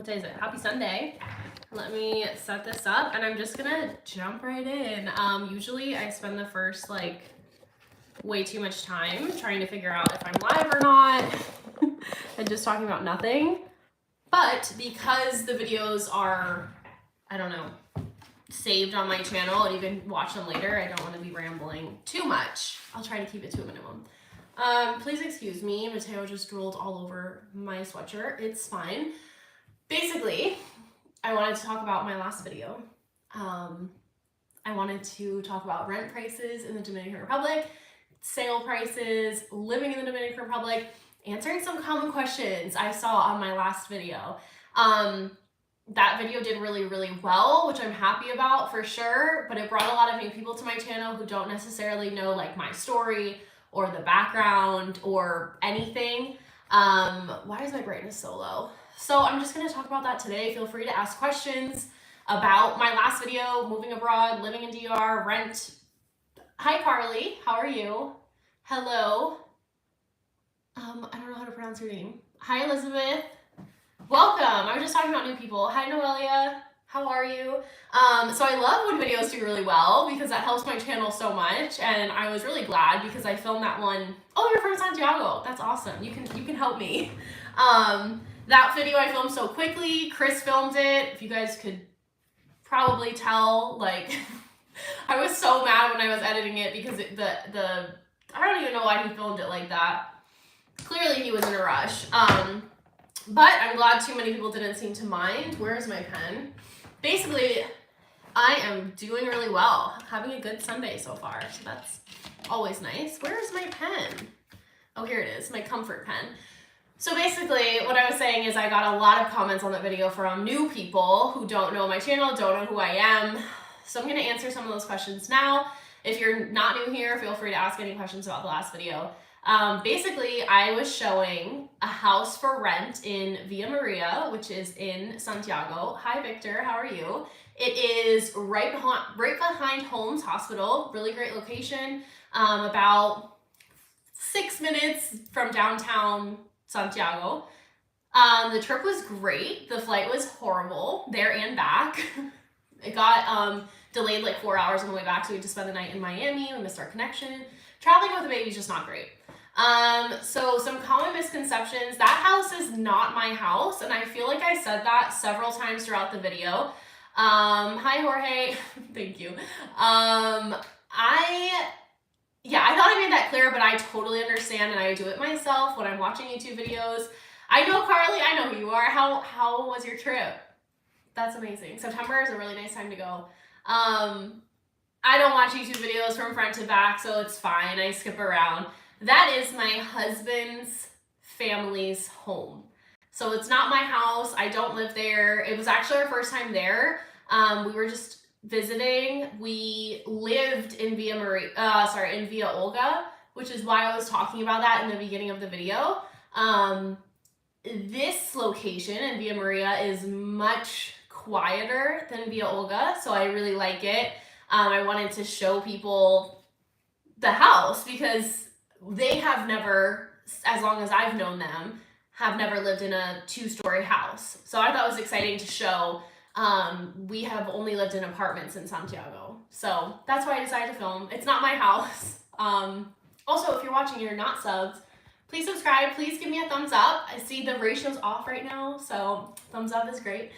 what day is it? Happy Sunday. Let me set this up and I'm just gonna jump right in. Usually I spend the first like way too much time trying to figure out if I'm live or not and just talking about nothing. But because the videos are, I don't know, saved on my channel and you can watch them later, I don't want to be rambling too much. I'll try to keep it to a minimum. Please excuse me, Mateo just drooled all over my sweatshirt. It's fine. Basically, I wanted to talk about my last video. I wanted to talk about rent prices in the Dominican Republic, sale prices, living in the Dominican Republic, answering some common questions I saw on my last video. That video did really, really well, which I'm happy about for sure, but it brought a lot of new people to my channel who don't necessarily know like my story or the background or anything. Why is my brightness so low? So I'm just gonna talk about that today. Feel free to ask questions about my last video, moving abroad, living in DR, rent. Hi Carly, how are you? Hello. I don't know how to pronounce your name. Hi Elizabeth. Welcome. I was just talking about new people. Hi Noelia. How are you? So I love when videos do really well because that helps my channel so much, and I was really glad because I filmed that one. Oh, you're from Santiago. That's awesome. You can help me. That video I filmed so quickly. Chris filmed it. If you guys could probably tell, like I was so mad when I was editing it because I don't even know why he filmed it like that. Clearly he was in a rush. But I'm glad too many people didn't seem to mind. Where's my pen? Basically, I am doing really well. Having a good Sunday so far, so that's always nice. Where's my pen? Oh, here it is, my comfort pen. So basically, what I was saying is I got a lot of comments on that video from new people who don't know my channel, don't know who I am. So I'm gonna answer some of those questions now. If you're not new here, feel free to ask any questions about the last video. Basically, I was showing a house for rent in Villa Maria, which is in Santiago. Hi, Victor. How are you? It is right behind Holmes Hospital. Really great location. About 6 minutes from downtown Santiago. The trip was great. The flight was horrible there and back. It got delayed like 4 hours on the way back, so we had to spend the night in Miami. We missed our connection. Traveling with a baby is just not great. So some common misconceptions. That house is not my house, and I feel like I said that several times throughout the video. Hi Jorge, thank you. I thought I made that clear, but I totally understand, and I do it myself when I'm watching YouTube videos. I know Carly, I know who you are. How was your trip? That's amazing. September is a really nice time to go. I don't watch YouTube videos from front to back, so it's fine. I skip around. That is my husband's family's home. So it's not my house. I don't live there. It was actually our first time there. We were just visiting. We lived in in Villa Olga, which is why I was talking about that in the beginning of the video. This location in Villa Maria is much quieter than Villa Olga, so I really like it. I wanted to show people the house because they have never, as long as I've known them, have never lived in a 2-story house. So I thought it was exciting to show. We have only lived in apartments in Santiago. So that's why I decided to film. It's not my house. Also, if you're watching and you're not subbed, please subscribe. Please give me a thumbs up. I see the ratio's off right now, so thumbs up is great.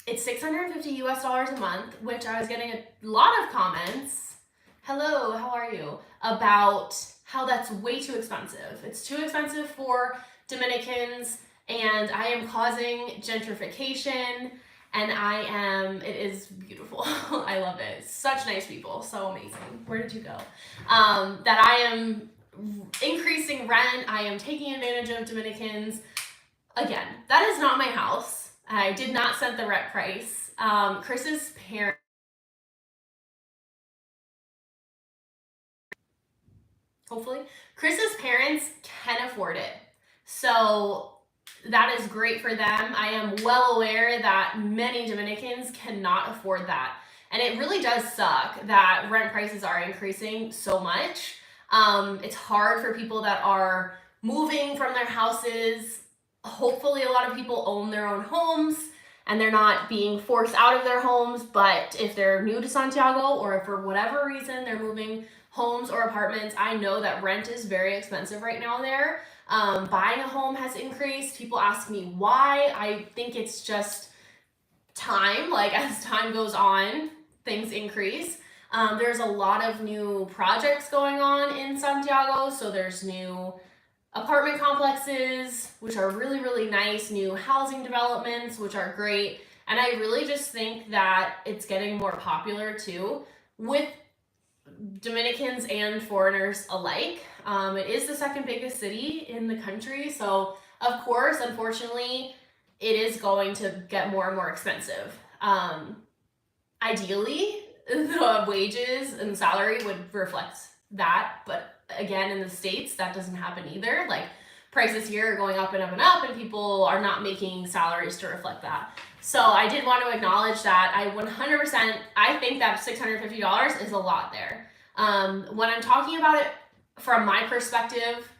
It's $650 US a month, which I was getting a lot of comments. Hello, how are you? About how that's way too expensive. It's too expensive for Dominicans, and I am causing gentrification, and it is beautiful. I love it. Such nice people, so amazing. Where did you go? That I am increasing rent, I am taking advantage of Dominicans. Again, that is not my house. I did not set the rent price. Chris's parents, Chris's parents can afford it. So that is great for them. I am well aware that many Dominicans cannot afford that. And it really does suck that rent prices are increasing so much. It's hard for people that are moving from their houses hopefully a lot of people own their own homes and they're not being forced out of their homes. But if they're new to Santiago, or if for whatever reason they're moving homes or apartments, I know that rent is very expensive right now there. Buying a home has increased. People ask me why. I think it's just time. Like, as time goes on, things increase. There's a lot of new projects going on in Santiago. So there's new apartment complexes, which are really, really nice, new housing developments, which are great. And I really just think that it's getting more popular too with Dominicans and foreigners alike. It is the second biggest city in the country. So, of course, unfortunately, it is going to get more and more expensive. Ideally, the wages and salary would reflect that, but again, in the States, that doesn't happen either. Like, prices here are going up and up and up, and people are not making salaries to reflect that. So I did want to acknowledge that. I think that $650 is a lot there. When I'm talking about it from my perspective,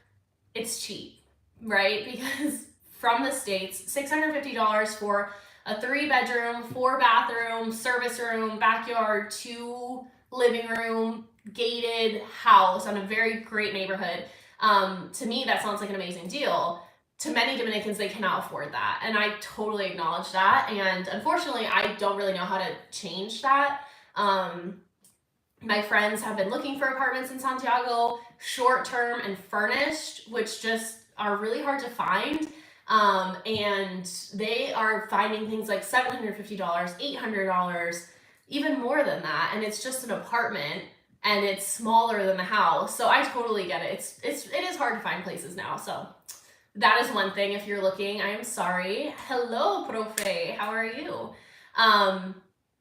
it's cheap, right? Because from the States, $650 for a 3-bedroom, 4-bathroom, service room, backyard, 2 living room, gated house on a very great neighborhood. To me, that sounds like an amazing deal. To many Dominicans, they cannot afford that. And I totally acknowledge that. And unfortunately, I don't really know how to change that. My friends have been looking for apartments in Santiago, short-term and furnished, which just are really hard to find. And they are finding things like $750, $800, even more than that. And it's just an apartment, and it's smaller than the house. So I totally get it. It is hard to find places now. So that is one thing. If you're looking, I am sorry. Hello, Profe. How are you?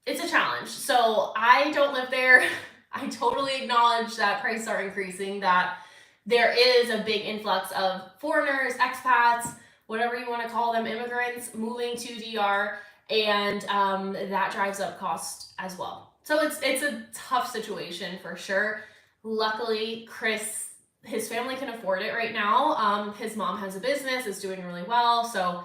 It's a challenge. So I don't live there. I totally acknowledge that prices are increasing, that there is a big influx of foreigners, expats, whatever you want to call them, immigrants moving to DR, and that drives up cost as well. So it's a tough situation for sure. Luckily, Chris, his family can afford it right now. His mom has a business, is doing really well, so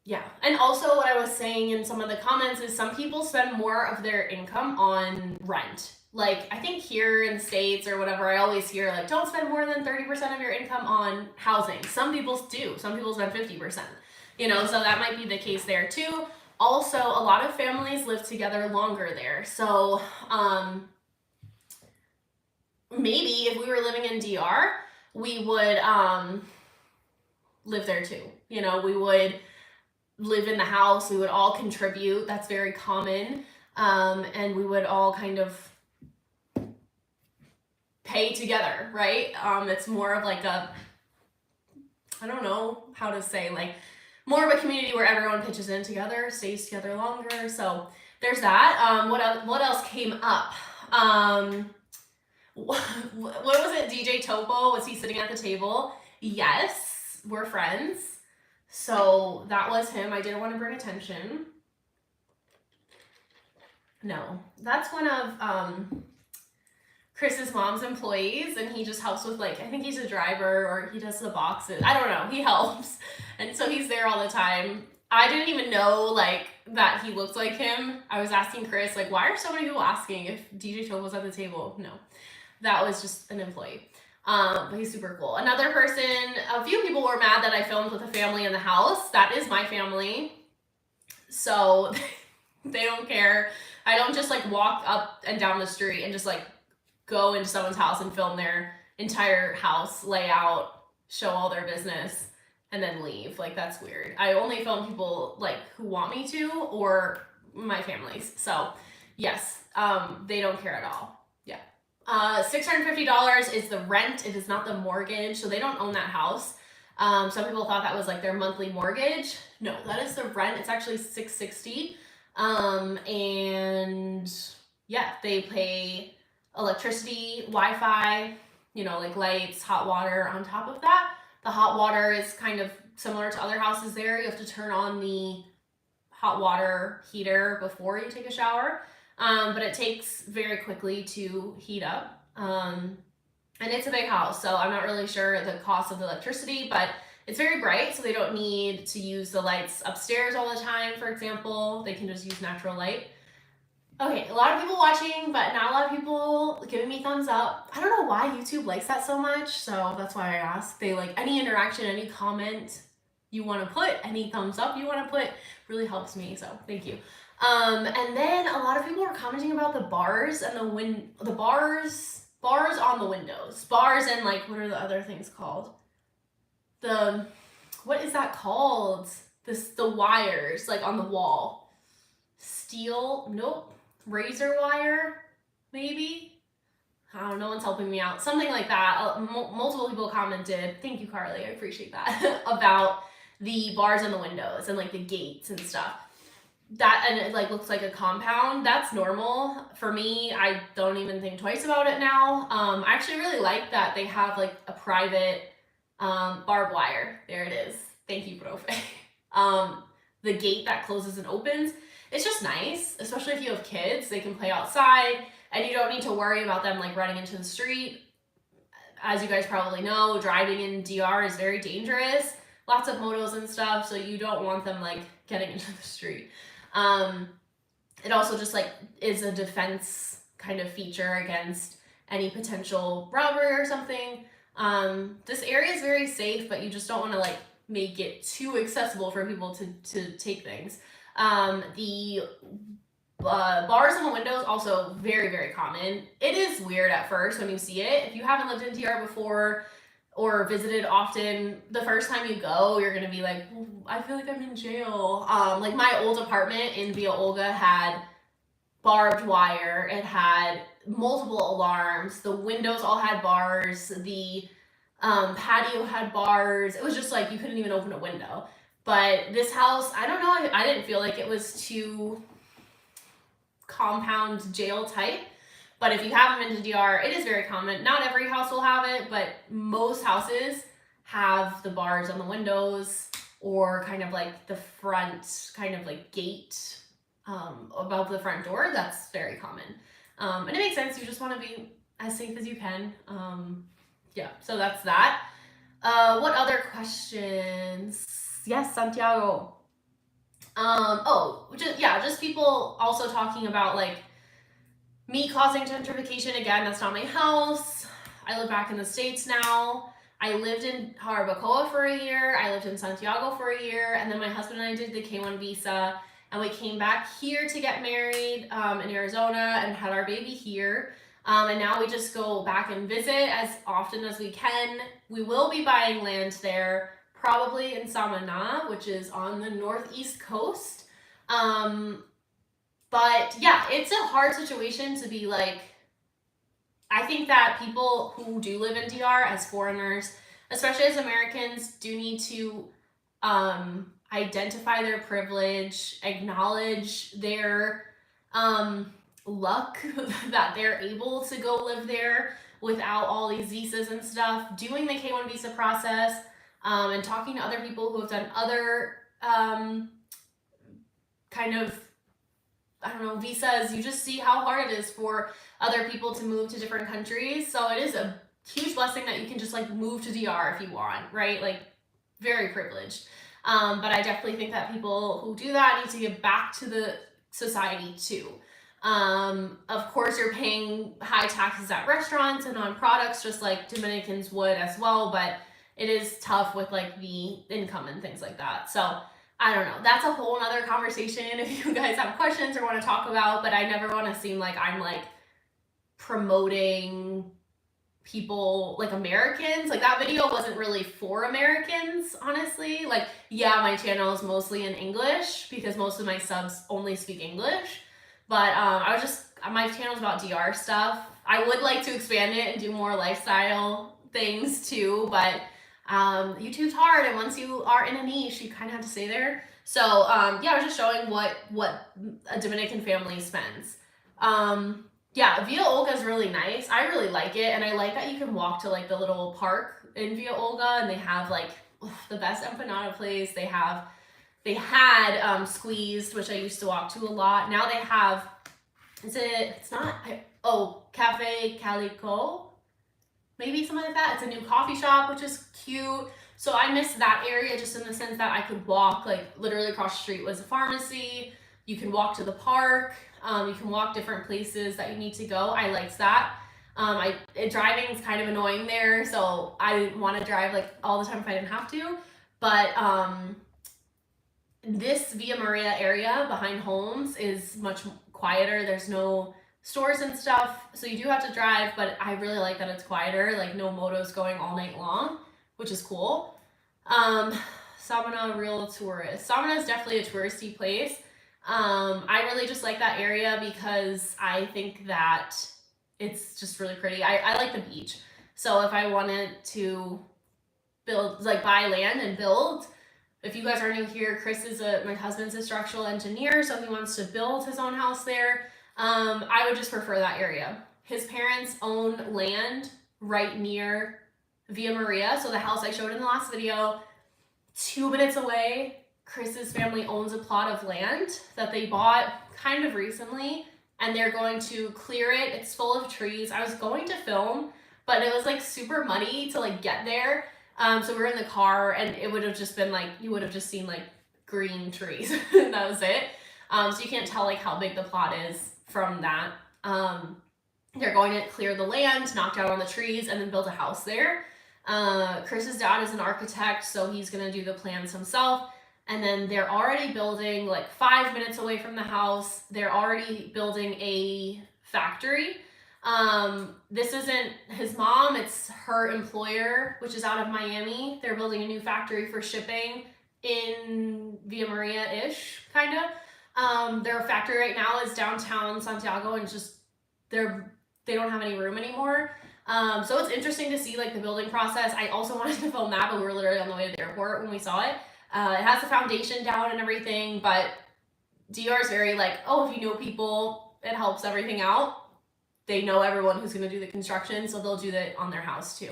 yeah. And also, what I was saying in some of the comments is some people spend more of their income on rent. Like, I think here in the States or whatever, I always hear, like, don't spend more than 30% of your income on housing. Some people do. Some people spend 50%. So that might be the case there too. Also, a lot of families live together longer there. So maybe if we were living in DR, we would live there too. We would live in the house, we would all contribute. That's very common. And we would all kind of pay together, right? It's more of like I don't know how to say, like, more of a community where everyone pitches in together, stays together longer. So there's that. What else came up? What was it? DJ Topo, was he sitting at the table? Yes, we're friends. So that was him. I didn't want to bring attention. No, that's one of Chris's mom's employees, and he just helps with, like, I think he's a driver, or he does the boxes. I don't know. He helps. And so he's there all the time. I didn't even know, like, that he looked like him. I was asking Chris, like, why are so many people asking if DJ Tope was at the table? No, that was just an employee. But he's super cool. Another person, a few people were mad that I filmed with a family in the house. That is my family. So they don't care. I don't just, like, walk up and down the street and just, like, go into someone's house and film their entire house layout, show all their business, and then leave. Like, that's weird. I only film people, like, who want me to, or my families. So yes, they don't care at all. Yeah. $650 is the rent. It is not the mortgage. So they don't own that house. Some people thought that was, like, their monthly mortgage. No, that is the rent. It's actually $660. And yeah, they pay electricity, Wi-Fi, like lights, hot water on top of that. The hot water is kind of similar to other houses there. You have to turn on the hot water heater before you take a shower, but it takes very quickly to heat up. And it's a big house, so I'm not really sure the cost of the electricity, but It's very bright, so they don't need to use the lights upstairs all the time, for example. They can just use natural light. Okay, a lot of people watching, but not a lot of people giving me thumbs up. I don't know why YouTube likes that so much, so that's why I ask. They like any interaction, any comment you want to put, any thumbs up you want to put, really helps me, so thank you. And then a lot of people are commenting about the bars and the bars on the windows. Bars and like, what are the other things called? What is that called? The wires like on the wall. Steel, nope. Razor wire, maybe? I don't know, no one's helping me out. Something like that. Multiple people commented, thank you, Carly, I appreciate that, about the bars on the windows and like the gates and stuff. That, and it like looks like a compound. That's normal for me. I don't even think twice about it now. I actually really like that they have like a private barbed wire. There it is. Thank you, Profe. The gate that closes and opens. It's just nice, especially if you have kids. They can play outside and you don't need to worry about them like running into the street. As you guys probably know, driving in DR is very dangerous. Lots of motos and stuff, so you don't want them like getting into the street. It also just like is a defense kind of feature against any potential robbery or something. This area is very safe, but you just don't want to like make it too accessible for people to take things. The bars on the windows also very, very common. It is weird at first when you see it. If you haven't lived in DR before or visited often, the first time you go, you're gonna be like, I feel like I'm in jail. Like my old apartment in Villa Olga had barbed wire. It had multiple alarms. The windows all had bars. The patio had bars. It was just like you couldn't even open a window. But this house, I don't know, I didn't feel like it was too compound jail type. But if you haven't been to DR, it is very common. Not every house will have it, but most houses have the bars on the windows or kind of like the front kind of like gate above the front door. That's very common. And it makes sense. You just want to be as safe as you can. Yeah, so that's that. What other questions? Yes, Santiago. Just people also talking about like me causing gentrification. Again, that's not my house. I live back in the States now. I lived in Jarabacoa for a year. I lived in Santiago for a year. And then my husband and I did the K-1 visa. And we came back here to get married in Arizona and had our baby here. And now we just go back and visit as often as we can. We will be buying land there, probably in Samaná, which is on the northeast coast. But yeah, it's a hard situation to be like, I think that people who do live in DR as foreigners, especially as Americans, do need to identify their privilege, acknowledge their luck that they're able to go live there without all these visas and stuff, doing the K-1 visa process, and talking to other people who have done other kind of, I don't know, visas. You just see how hard it is for other people to move to different countries. So it is a huge blessing that you can just like move to DR if you want, right? Like very privileged. But I definitely think that people who do that need to give back to the society too. Of course, you're paying high taxes at restaurants and on products, just like Dominicans would as well, but it is tough with like the income and things like that. So I don't know. That's a whole nother conversation if you guys have questions or want to talk about, but I never want to seem like I'm like promoting people, like Americans. Like that video wasn't really for Americans, honestly. Like, yeah, my channel is mostly in English because most of my subs only speak English. But my channel's about DR stuff. I would like to expand it and do more lifestyle things too, but YouTube's hard, and once you are in a niche, you kind of have to stay there. So yeah, I was just showing what a Dominican family spends. Yeah, Villa Olga is really nice. I really like it, and I like that you can walk to like the little park in Villa Olga, and they have like the best empanada place. They had Squeezed, which I used to walk to a lot. Now they have, Cafe Calico, maybe something like that. It's a new coffee shop, which is cute. So I missed that area just in the sense that I could walk, like literally across the street was a pharmacy. You can walk to the park. You can walk different places that you need to go. I liked that. Driving is kind of annoying there, so I didn't want to drive like all the time if I didn't have to. But this Via Maria area behind homes is much quieter. There's no stores and stuff, so you do have to drive, but I really like that it's quieter, like no motos going all night long, which is cool. Samana, real tourist. Samana is definitely a touristy place. I really just like that area because I think that it's just really pretty. I like the beach. So if I wanted to build, like buy land and build, if you guys are new here, Chris is my husband's a structural engineer, so he wants to build his own house there. I would just prefer that area. His parents own land right near Via Maria, so the house I showed in the last video, 2 minutes away, Chris's family owns a plot of land that they bought kind of recently, and they're going to clear it. It's full of trees. I was going to film, but it was like super muddy to like get there. So we were in the car, and it would have just been like, you would have just seen like green trees. That was it. So you can't tell like how big the plot is from that. They're going to clear the land, knock down all the trees, and then build a house there. Chris's dad is an architect, so he's gonna do the plans himself. And then they're already building, like 5 minutes away from the house, they're already building a factory. This isn't his mom, it's her employer, which is out of Miami. They're building a new factory for shipping in Villa Maria-ish, kind of. Their factory right now is downtown Santiago, and just they don't have any room anymore. So it's interesting to see like the building process. I also wanted to film that, but we were literally on the way to the airport when we saw it. It has the foundation down and everything, but DR is very like, oh, if you know people, it helps everything out. They know everyone who's going to do the construction, so they'll do that on their house too.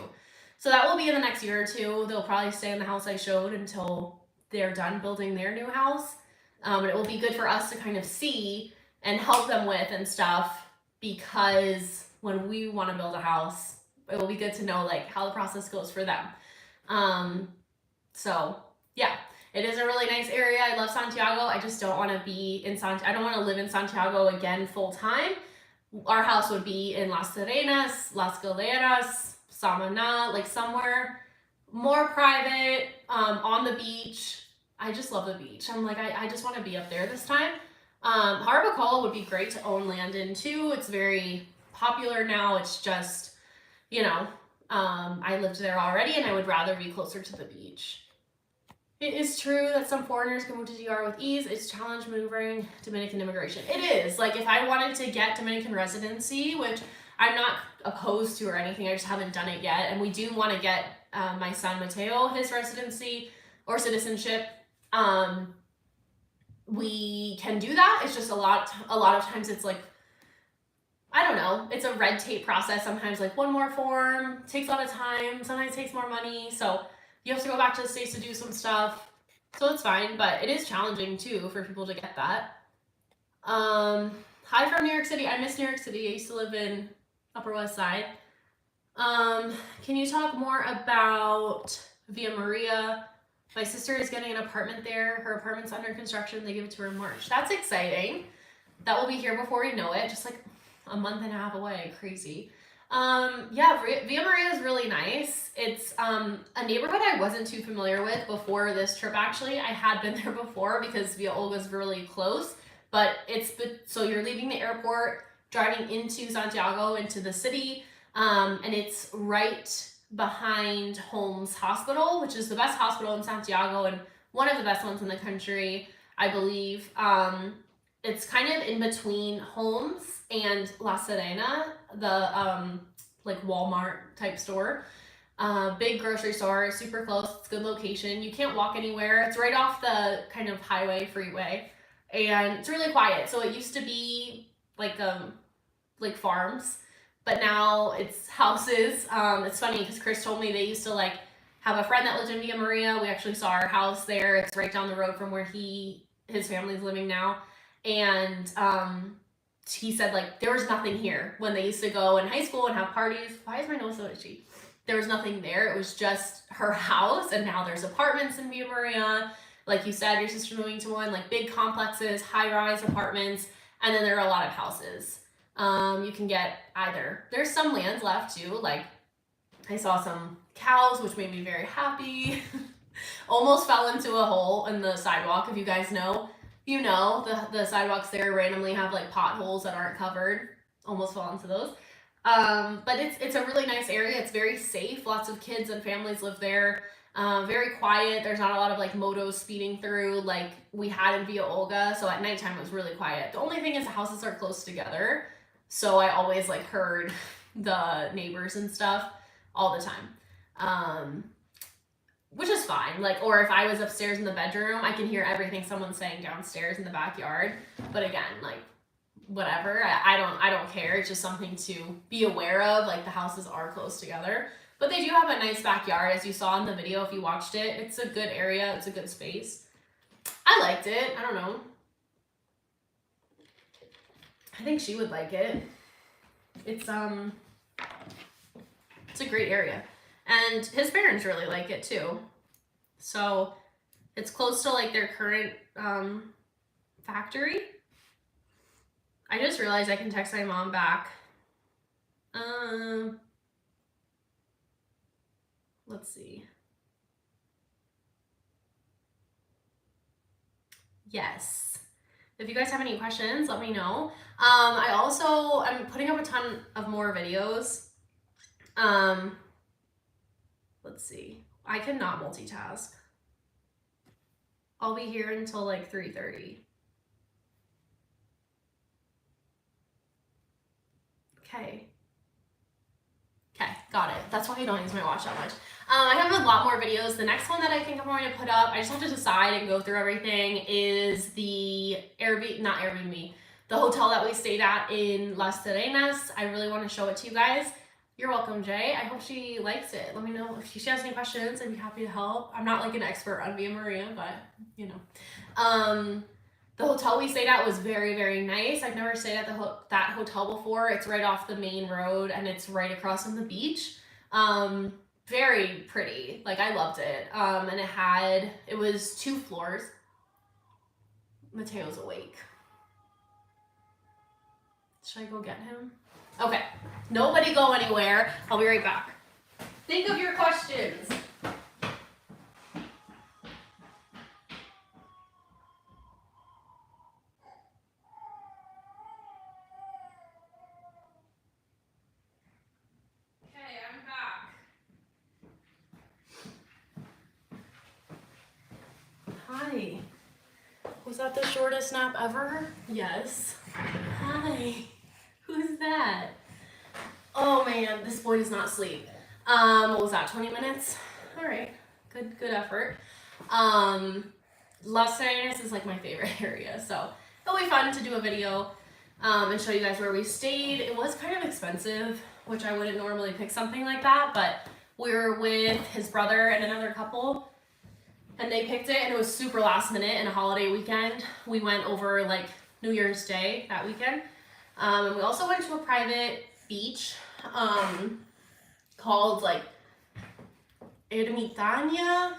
So that will be in the next year or two. They'll probably stay in the house I showed until they're done building their new house. And it will be good for us to kind of see and help them with and stuff, because when we want to build a house, it will be good to know like how the process goes for them. So yeah, it is a really nice area. I love Santiago. I just don't want to be in I don't want to live in Santiago again full time. Our house would be in Las Serenas, Las Galeras, Samana, like somewhere more private, on the beach. I just love the beach. I'm like, I just want to be up there this time. Jarabacoa would be great to own land in too. It's very popular now. It's just, you know, I lived there already and I would rather be closer to the beach. It is true that some foreigners can move to DR with ease. It's challenge maneuvering Dominican immigration. It is. Like if I wanted to get Dominican residency, which I'm not opposed to or anything, I just haven't done it yet. And we do want to get my son Mateo his residency or citizenship. We can do that. It's just a lot of times it's like, I don't know, it's a red tape process. Sometimes like one more form takes a lot of time, sometimes it takes more money. So you have to go back to the States to do some stuff. So it's fine, but it is challenging too for people to get that. Hi from New York City. I miss New York City. I used to live in Upper West Side. Can you talk more about Via Maria? My sister is getting an apartment there. Her apartment's under construction. They give it to her in March. That's exciting. That will be here before we know it. Just like a month and a half away. Crazy. Yeah, Villa Maria is really nice. It's a neighborhood I wasn't too familiar with before this trip, actually. I had been there before because Villa Olga's really close, but so you're leaving the airport, driving into Santiago, into the city, and it's right behind Holmes Hospital, which is the best hospital in Santiago and one of the best ones in the country, I believe. It's kind of in between Holmes and La Serena, the like Walmart type store. Big grocery store, super close, it's good location. You can't walk anywhere. It's right off the kind of highway freeway, and it's really quiet. So it used to be like farms, but now it's houses. It's funny because Chris told me they used to like have a friend that lived in Villa Maria. We actually saw our house there. It's right down the road from where his family's living now. And he said like there was nothing here when they used to go in high school and have parties. Why is my nose so itchy? there was nothing there. It was just her house, and now there's apartments in Villa Maria. Like you said, your sister moving to one, like big complexes, high-rise apartments, and then there are a lot of houses. You can get either. There's some lands left too. Like I saw some cows, which made me very happy. Almost fell into a hole in the sidewalk. If you guys know, you know the sidewalks there randomly have like potholes that aren't covered. Almost fell into those. But it's a really nice area. It's very safe. Lots of kids and families live there. Very quiet. There's not a lot of like motos speeding through like we had in Villa Olga. So at nighttime it was really quiet. The only thing is the houses are close together. So I always like heard the neighbors and stuff all the time. Which is fine. Like, or if I was upstairs in the bedroom, I can hear everything someone's saying downstairs in the backyard. But again, like whatever, I don't care. It's just something to be aware of. Like the houses are close together, but they do have a nice backyard, as you saw in the video if you watched it. It's a good area. It's a good space. I liked it. I don't know. I think she would like it. It's a great area. And his parents really like it too. So it's close to like their current factory. I just realized I can text my mom back. Let's see. Yes. If you guys have any questions, let me know. I'm putting up a ton of more videos. Let's see. I cannot multitask. I'll be here until like 3:30. Okay, got it. That's why I don't use my watch that much. I have a lot more videos. The next one that I think I'm going to put up, I just have to decide and go through everything, is the the hotel that we stayed at in Las Terrenas. I really want to show it to you guys. You're welcome, Jay. I hope she likes it. Let me know if she has any questions. I'd be happy to help. I'm not like an expert on Villa Maria, but you know. The hotel we stayed at was very, very nice. I've never stayed at that hotel before. It's right off the main road and it's right across from the beach. Very pretty. Like I loved it. And it was 2 floors. Mateo's awake. Should I go get him? Okay. Nobody go anywhere. I'll be right back. Think of your questions. Hi. Was that the shortest nap ever? Yes. Hi. Who's that? Oh man, this boy does not sleep. What was that, 20 minutes? All right, good effort. Las Terrenas is like my favorite area, so it'll be fun to do a video and show you guys where we stayed. It was kind of expensive, which I wouldn't normally pick something like that, but we were with his brother and another couple, and they picked it, and it was super last minute and a holiday weekend. We went over like New Year's Day that weekend. And we also went to a private beach called like Ermitaño,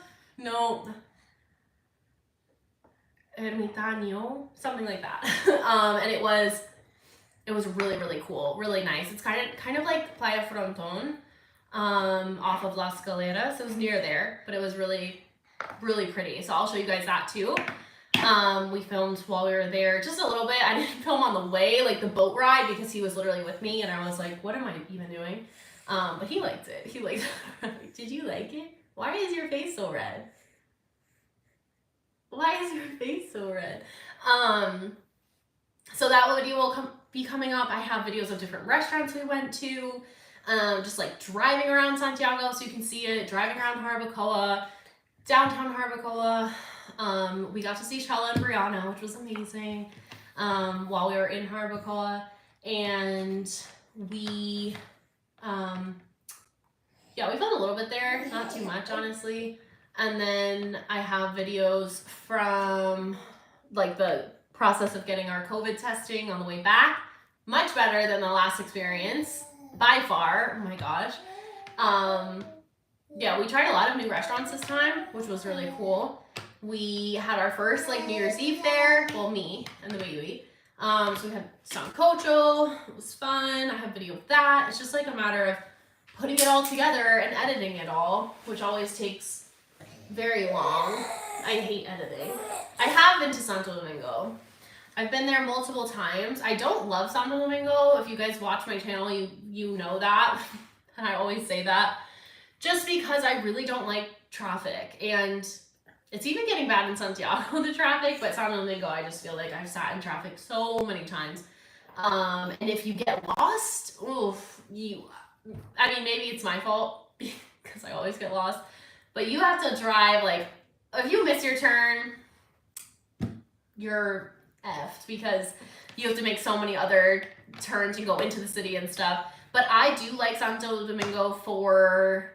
something like that. And it was really, really cool, really nice. It's kind of like Playa Fronton off of Las Galeras. It was near there, but it was really, really pretty. So I'll show you guys that too. We filmed while we were there just a little bit. I didn't film on the way, like the boat ride, because he was literally with me and I was like, what am I even doing? But he liked it. He liked it. Did you like it? Why is your face so red? Why is your face so red? So that video will be coming up. I have videos of different restaurants we went to, just like driving around Santiago so you can see it, driving around Jarabacoa, downtown Jarabacoa. We got to see Chela and Brianna, which was amazing, while we were in Jarabacoa, and we filmed a little bit there, not too much, honestly. And then I have videos from like the process of getting our COVID testing on the way back. Much better than the last experience, by far. Oh my gosh. Yeah, we tried a lot of new restaurants this time, which was really cool. We had our first like New Year's Eve there. Well, me and the baby. So we had sancocho. It was fun. I have video of that. It's just like a matter of putting it all together and editing it all, which always takes very long. I hate editing. I have been to Santo Domingo. I've been there multiple times. I don't love Santo Domingo. If you guys watch my channel, you know that. And I always say that. Just because I really don't like traffic. And it's even getting bad in Santiago, the traffic, but Santo Domingo, I just feel like I've sat in traffic so many times. And if you get lost, oof, I mean, maybe it's my fault because I always get lost, but you have to drive, like, if you miss your turn, you're effed because you have to make so many other turns and go into the city and stuff. But I do like Santo Domingo for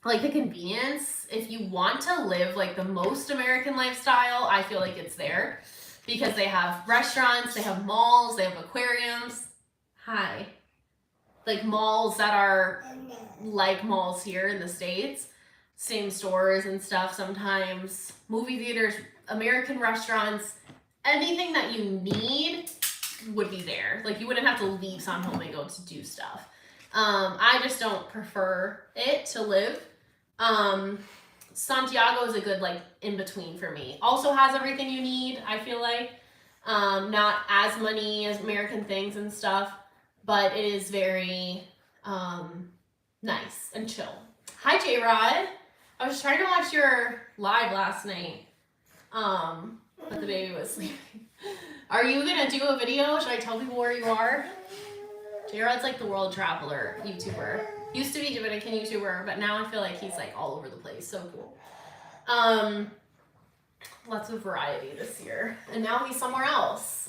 like the convenience. If you want to live like the most American lifestyle, I feel like it's there because they have restaurants, they have malls, they have aquariums. Hi. Like malls that are like malls here in the States. Same stores and stuff sometimes. Movie theaters, American restaurants, anything that you need would be there. Like you wouldn't have to leave San Domingo to do stuff. I just don't prefer it to live. Santiago is a good like in between for me. Also has everything you need, I feel like. Not as many as American things and stuff, but it is very nice and chill. Hi J-Rod. I was trying to watch your live last night, but the baby was sleeping. Are you gonna do a video? Should I tell people where you are? J-Rod's like the world traveler YouTuber. Used to be Dominican YouTuber, but now I feel like he's like all over the place. So cool. Lots of variety this year. And now he's somewhere else.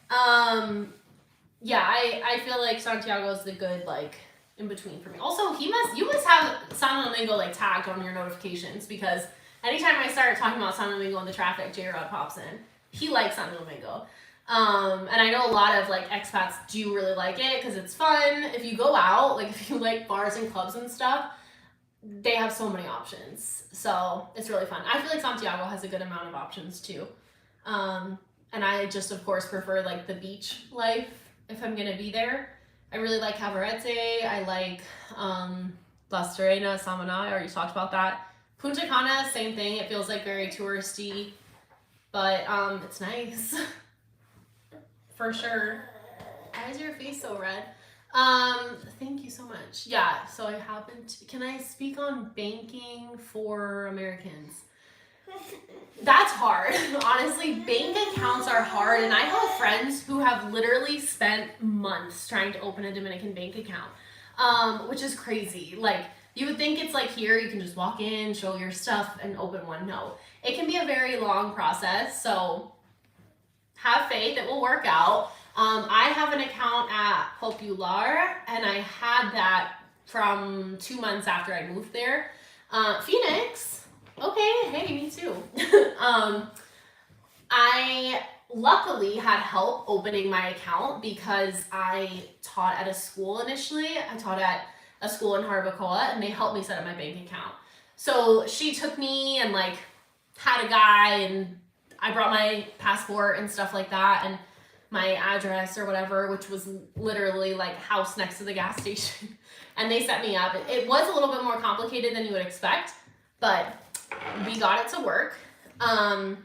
Yeah, I feel like Santiago is the good like in between for me. Also, you must have San Domingo like tagged on your notifications because anytime I start talking about San Domingo in the traffic, J-Rod pops in. He likes San Domingo. And I know a lot of like expats do really like it because it's fun. If you go out, like if you like bars and clubs and stuff, they have so many options. So it's really fun. I feel like Santiago has a good amount of options too. And I just of course prefer like the beach life if I'm gonna be there. I really like Cabarete. I like Las Terrenas, Samana. I already talked about that. Punta Cana, same thing. It feels like very touristy, but it's nice. For sure. Why is your face so red? Thank you so much. Yeah, so I happen to, can I speak on banking for Americans? That's hard. Honestly, bank accounts are hard, and I have friends who have literally spent months trying to open a Dominican bank account, which is crazy. Like, you would think it's like here, you can just walk in, show your stuff, and open one. No, it can be a very long process, so have faith, it will work out. I have an account at Popular, and I had that from 2 months after I moved there. Phoenix, okay, hey, me too. I luckily had help opening my account because I taught at a school initially. I taught at a school in Jarabacoa, and they helped me set up my bank account. So she took me and like had a guy, and I brought my passport and stuff like that, and my address or whatever, which was literally like house next to the gas station. And they set me up. It was a little bit more complicated than you would expect, but we got it to work. And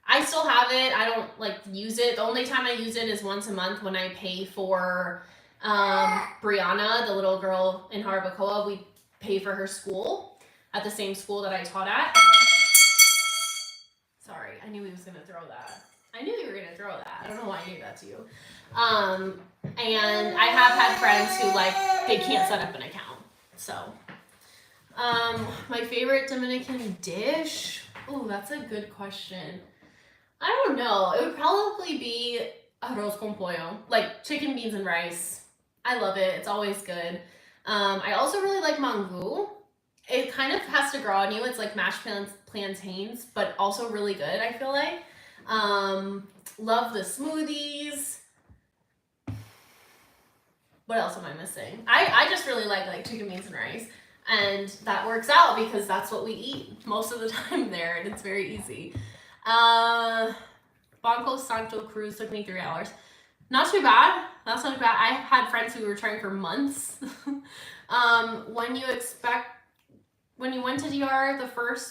I still have it. I don't like use it. The only time I use it is once a month when I pay for Brianna, the little girl in Jarabacoa. We pay for her school at the same school that I taught at. Sorry, I knew he was gonna throw that. I knew you were gonna throw that. I don't know why I gave that to you. And I have had friends who like they can't set up an account. So, my favorite Dominican dish. Oh, that's a good question. I don't know. It would probably be arroz con pollo, like chicken, beans, and rice. I love it. It's always good. I also really like mango. It kind of has to grow on you. It's like mashed plantains, but also really good, I feel like. Love the smoothies. What What else am I missing? I just really like chicken, beans, and rice. And that works out because that's what we eat most of the time there, and it's very easy. Banco Santo Cruz took me 3 hours. Not too bad. That's not too bad. I had friends who were trying for months. When you went to DR,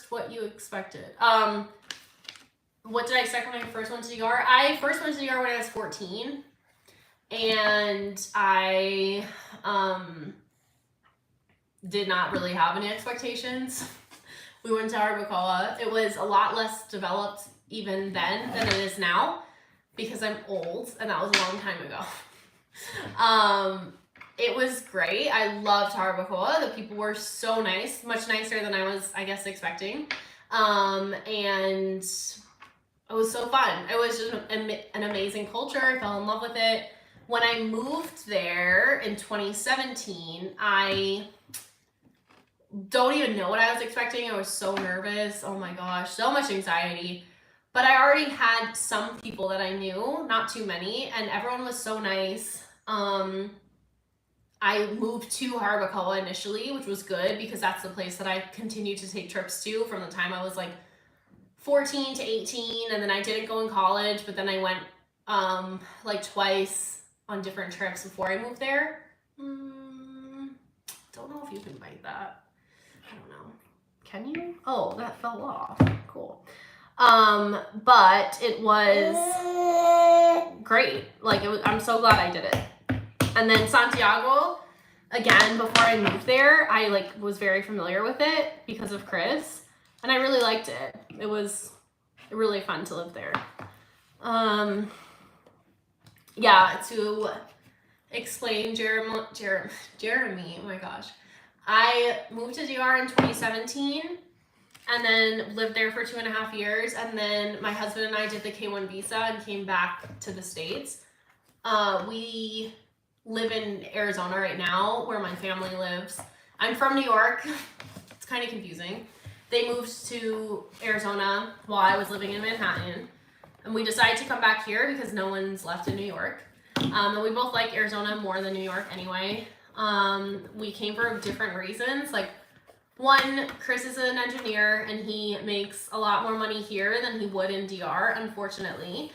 what you expected? What did I expect when I first went to DR? I first went to DR when I was 14. And I did not really have any expectations. We went to Arbacoa. It was a lot less developed even then than it is now because I'm old and that was a long time ago. It was great. I loved Arbacoa. The people were so nice, much nicer than I was, I guess, expecting. And it was so fun. It was just an amazing culture. I fell in love with it. When I moved there in 2017, I don't even know what I was expecting. I was so nervous. Oh my gosh, so much anxiety. But I already had some people that I knew, not too many, and everyone was so nice. I moved to Jarabacoa initially, which was good because that's the place that I continued to take trips to from the time I was like 14 to 18, and then I didn't go in college, but then I went like twice on different trips before I moved there. Don't know if you can bite that. I don't know. Can you? Oh, that fell off. Cool. But it was great. Like, I'm so glad I did it. And then Santiago, again, before I moved there, I like was very familiar with it because of Chris, and I really liked it. It was really fun to live there. Yeah, to explain Jeremy, oh my gosh. I moved to DR in 2017 and then lived there for 2.5 years. And then my husband and I did the K1 visa and came back to the States. We live in Arizona right now where my family lives. I'm from New York. It's kind of confusing. They moved to Arizona while I was living in Manhattan. And we decided to come back here because no one's left in New York. And we both like Arizona more than New York anyway. We came for different reasons. Like, one, Chris is an engineer and he makes a lot more money here than he would in DR, unfortunately.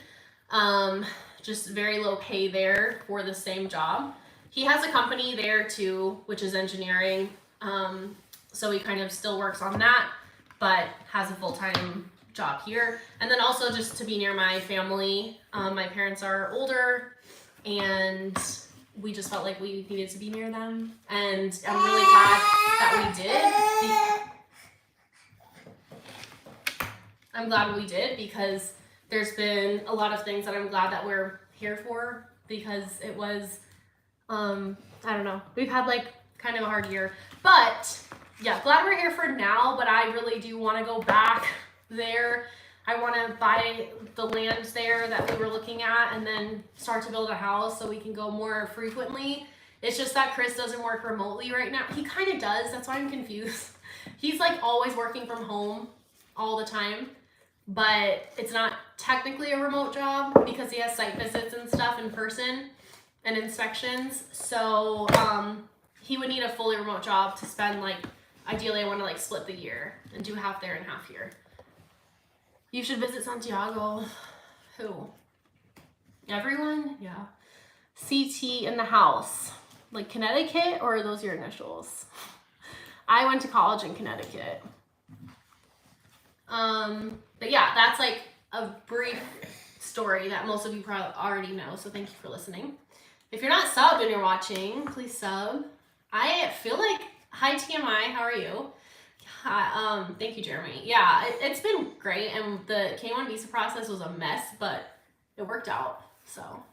Just very low pay there for the same job. He has a company there too, which is engineering. So he kind of still works on that, but has a full-time job here. And then also just to be near my family. My parents are older and we just felt like we needed to be near them. And I'm really glad that we did. I'm glad we did because there's been a lot of things that I'm glad that we're here for because it was, I don't know, we've had like kind of a hard year. But yeah, glad we're here for now, but I really do want to go back there. I want to buy the land there that we were looking at and then start to build a house so we can go more frequently. It's just that Chris doesn't work remotely right now. He kind of does. That's why I'm confused. He's like always working from home all the time, but it's not technically a remote job because he has site visits and stuff in person and inspections. So he would need a fully remote job to spend like, ideally I want to like split the year and do half there and half here. You should visit Santiago. Who? Everyone? Yeah. CT in the house. Like Connecticut, or are those your initials? I went to college in Connecticut. But yeah, that's like a brief story that most of you probably already know, so thank you for listening. If you're not subbed and you're watching, please sub. I feel like, hi TMI, how are you? Thank you, Jeremy. Yeah, it's been great, and the K1 visa process was a mess, but it worked out. So,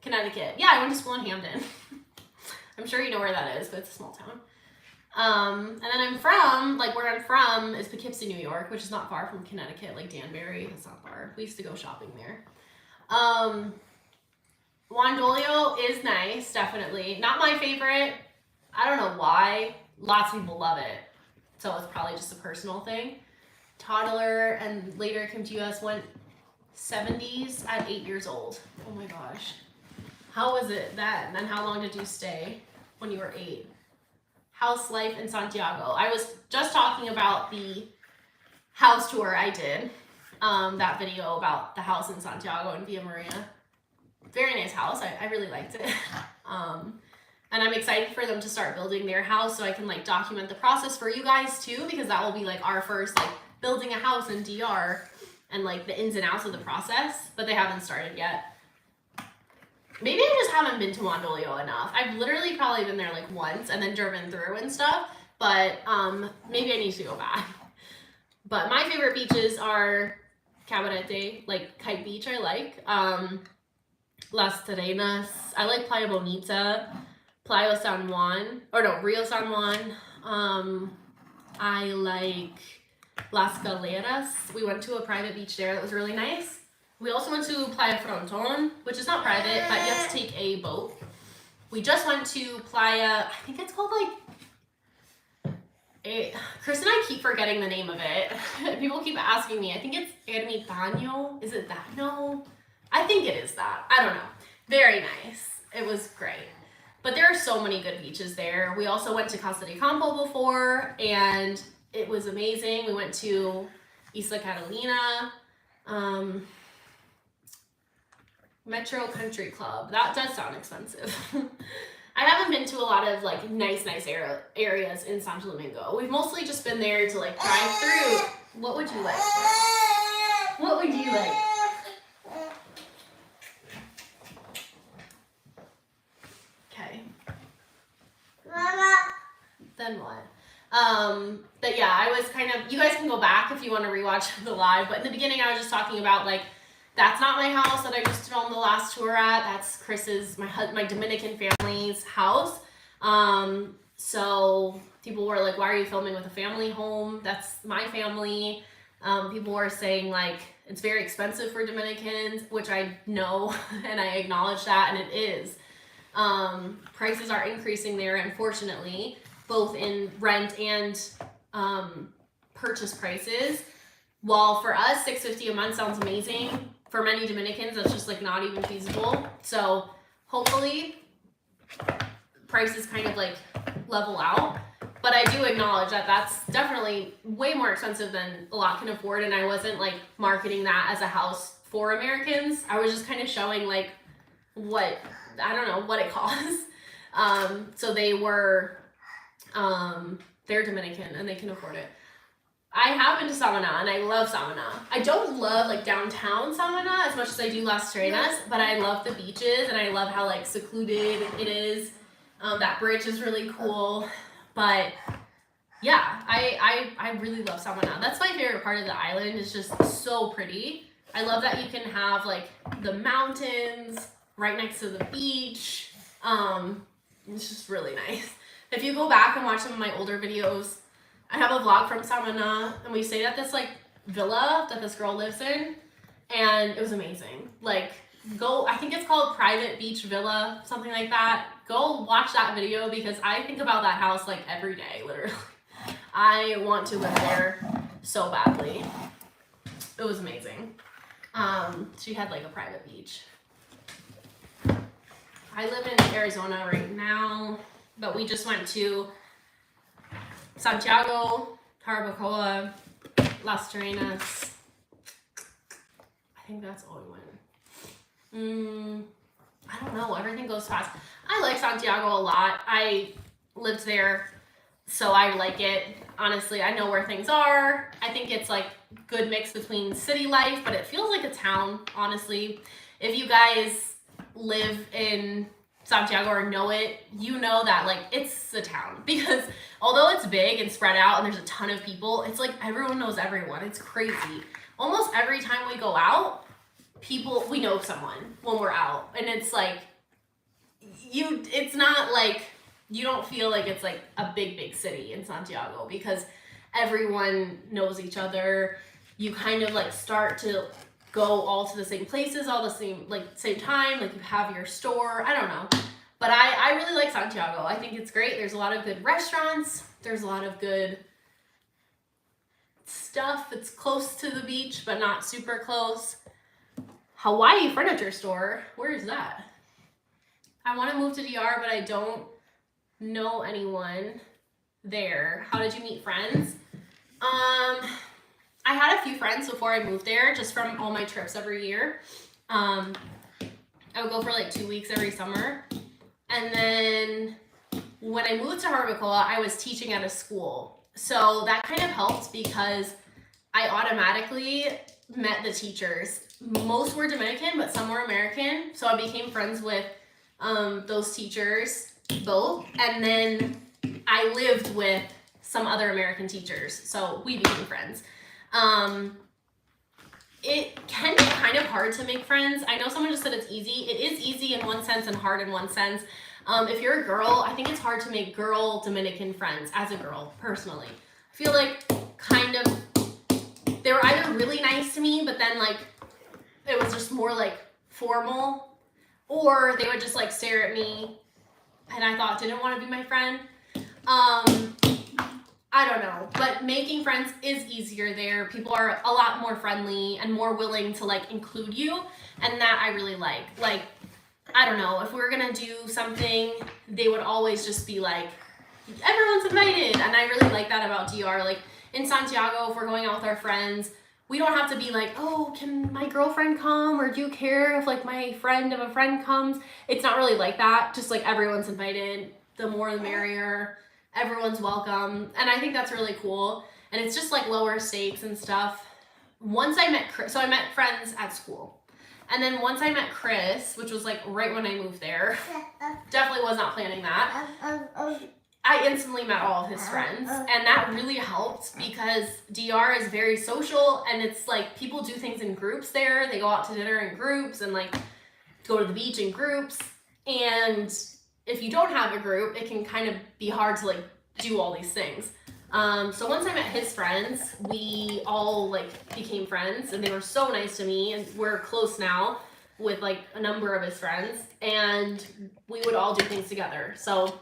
Connecticut. Yeah, I went to school in Hamden. I'm sure you know where that is, but it's a small town. And then I'm from, like where I'm from is Poughkeepsie, New York, which is not far from Connecticut, like Danbury. It's not far. We used to go shopping there. Juan Dolio is nice, definitely. Not my favorite. I don't know why. Lots of people love it. So it's probably just a personal thing. Toddler and later came to US, went 70s at 8 years old. Oh my gosh. How was it then? And how long did you stay when you were 8? House life in Santiago. I was just talking about the house tour I did. That video about the house in Santiago in Villa Maria. Very nice house. I really liked it. And I'm excited for them to start building their house so I can like document the process for you guys too, because that will be like our first like building a house in DR and like the ins and outs of the process, but they haven't started yet. Maybe I just haven't been to Mondolio enough. I've literally probably been there like once and then driven through and stuff, but maybe I need to go back. But my favorite beaches are Cabarete, like Kite Beach I like, Las Terrenas, I like Playa Bonita, Playa San Juan, or no, Rio San Juan. I like Las Galeras. We went to a private beach there that was really nice. We also went to Playa Fronton, which is not private, but you have to take a boat. We just went to Playa, I think it's called like, Chris and I keep forgetting the name of it. People keep asking me. I think it's Ermitaño. Is it that? No, I think it is that. I don't know. Very nice. It was great. But there are so many good beaches there. We also went to Casa de Campo before, and it was amazing. We went to Isla Catalina, Metro Country Club. That does sound expensive. I haven't been to a lot of like nice areas in Santo Domingo. We've mostly just been there to like drive through. What would you like? What would you like? Okay. Then what? But yeah, I was kind of, you guys can go back if you want to rewatch the live, but in the beginning I was just talking about like, that's not my house that I just filmed the last tour at. That's Chris's, my Dominican family's house. So people were like, why are you filming with a family home? That's my family. People were saying like, it's very expensive for Dominicans, which I know and I acknowledge that, and it is. Prices are increasing there, unfortunately, both in rent and purchase prices. While for us, $650 a month sounds amazing, for many Dominicans, that's just like not even feasible. So hopefully prices kind of like level out. But I do acknowledge that that's definitely way more expensive than a lot can afford. And I wasn't like marketing that as a house for Americans. I was just kind of showing like what, I don't know, what it costs. So they were, they're Dominican and they can afford it. I have been to Samana and I love Samana. I don't love like downtown Samana as much as I do Las Terrenas, but I love the beaches and I love how like secluded it is. That bridge is really cool. But yeah, I really love Samana. That's my favorite part of the island. It's just so pretty. I love that you can have like the mountains right next to the beach. It's just really nice. If you go back and watch some of my older videos, I have a vlog from Samana, and we stayed at this like villa that this girl lives in, and it was amazing. Like, go, I think it's called Private Beach Villa, something like that. Go watch that video because I think about that house like every day, literally. I want to live there so badly. It was amazing. She had like a private beach. I live in Arizona right now, but we just went to Santiago, Jarabacoa, Las Terrenas. I think that's all we went. I don't know. Everything goes fast. I like Santiago a lot. I lived there, so I like it. Honestly, I know where things are. I think it's like good mix between city life, but it feels like a town, honestly. If you guys live in Santiago or know it, you know that like it's a town, because although it's big and spread out and there's a ton of people, it's like everyone knows everyone. It's crazy. Almost every time we go out, we know someone when we're out, and it's like it's not like you don't feel like it's like a big city in Santiago, because everyone knows each other. You kind of like start to go all to the same places, all the same time, like you have your store. I don't know, but I really like Santiago. I think it's great. There's a lot of good restaurants. There's a lot of good stuff. It's close to the beach, but not super close. Hawaii furniture store. Where is that? I want to move to DR, but I don't know anyone there. How did you meet friends? I had a few friends before I moved there, just from all my trips every year. I would go for like 2 weeks every summer. And then when I moved to Harbacoa, I was teaching at a school. So that kind of helped because I automatically met the teachers. Most were Dominican, but some were American. So I became friends with those teachers both. And then I lived with some other American teachers. So we became friends. It can be kind of hard to make friends. I know someone just said it's easy. It is easy in one sense and hard in one sense. If you're a girl, I think it's hard to make girl Dominican friends as a girl, personally. I feel like kind of, they were either really nice to me, but then like, it was just more like formal, or they would just like stare at me and I thought didn't want to be my friend. I don't know, but making friends is easier there. People are a lot more friendly and more willing to like include you, and that I really like. Like, I don't know, if we were gonna do something, they would always just be like, everyone's invited, and I really like that about DR. Like in Santiago, if we're going out with our friends, we don't have to be like, oh, can my girlfriend come, or do you care if like my friend of a friend comes? It's not really like that. Just like everyone's invited, the more the merrier. Everyone's welcome, and I think that's really cool, and it's just like lower stakes and stuff. Once I met Chris, so I met friends at school, and then once I met Chris, which was like right when I moved there, definitely was not planning that, I instantly met all of his friends, and that really helped because DR is very social, and it's like people do things in groups there. They go out to dinner in groups and like go to the beach in groups, and if you don't have a group, it can kind of be hard to like do all these things. So once I met his friends, we all like became friends, and they were so nice to me, and we're close now with like a number of his friends, and we would all do things together. So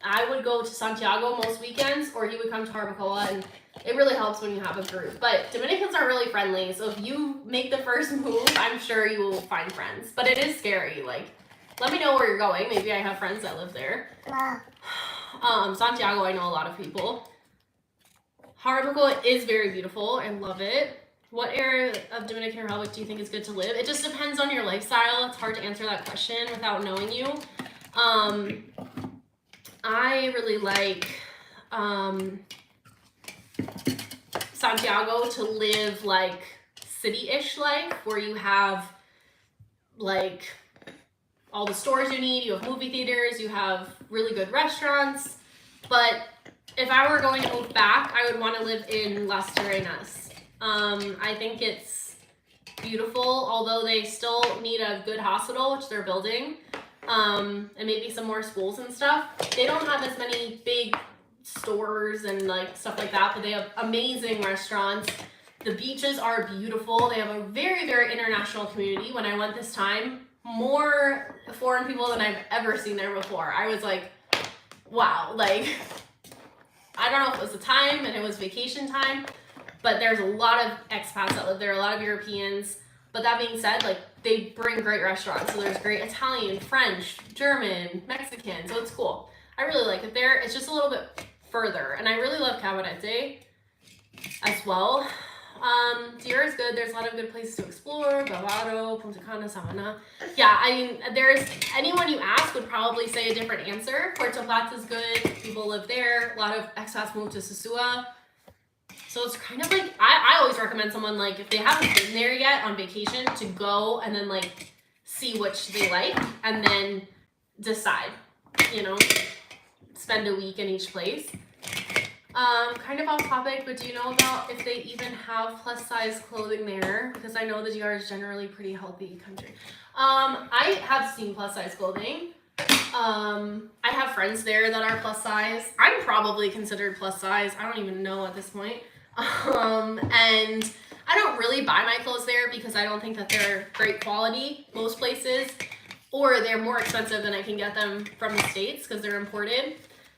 I would go to Santiago most weekends, or he would come to Harbacoa, and it really helps when you have a group. But Dominicans are really friendly, so if you make the first move, I'm sure you will find friends. But it is scary, like, let me know where you're going. Maybe I have friends that live there. Santiago, I know a lot of people. Harbacoa is very beautiful. I love it. What area of Dominican Republic do you think is good to live? It just depends on your lifestyle. It's hard to answer that question without knowing you. I really like Santiago to live like city-ish life, where you have like all the stores you need, you have movie theaters, you have really good restaurants. But if I were going to move back, I would want to live in Las Terrenas. I think it's beautiful, although they still need a good hospital, which they're building, and maybe some more schools and stuff. They don't have as many big stores and like stuff like that, but they have amazing restaurants. The beaches are beautiful. They have a very, very international community. When I went this time, more foreign people than I've ever seen there before. I was like, wow, like, I don't know if it was the time and it was vacation time, but there's a lot of expats that live there, a lot of Europeans. But that being said, like, they bring great restaurants. So there's great Italian, French, German, Mexican, so it's cool. I really like it there. It's just a little bit further, and I really love Cabarete as well. DR is good. There's a lot of good places to explore. Bavaro, Punta Cana, Samana. Yeah, I mean, there's anyone you ask would probably say a different answer. Puerto Plata is good. People live there. A lot of expats move to Sosua. So it's kind of like, I always recommend someone, like, if they haven't been there yet on vacation, to go and then, like, see which they like and then decide, you know, spend a week in each place. Kind of off topic, but do you know about if they even have plus size clothing there? Because I know the DR is generally a pretty healthy country. I have seen plus size clothing. I have friends there that are plus size. I'm probably considered plus size. I don't even know at this point. And I don't really buy my clothes there because I don't think that they're great quality most places, or they're more expensive than I can get them from the States because they're imported.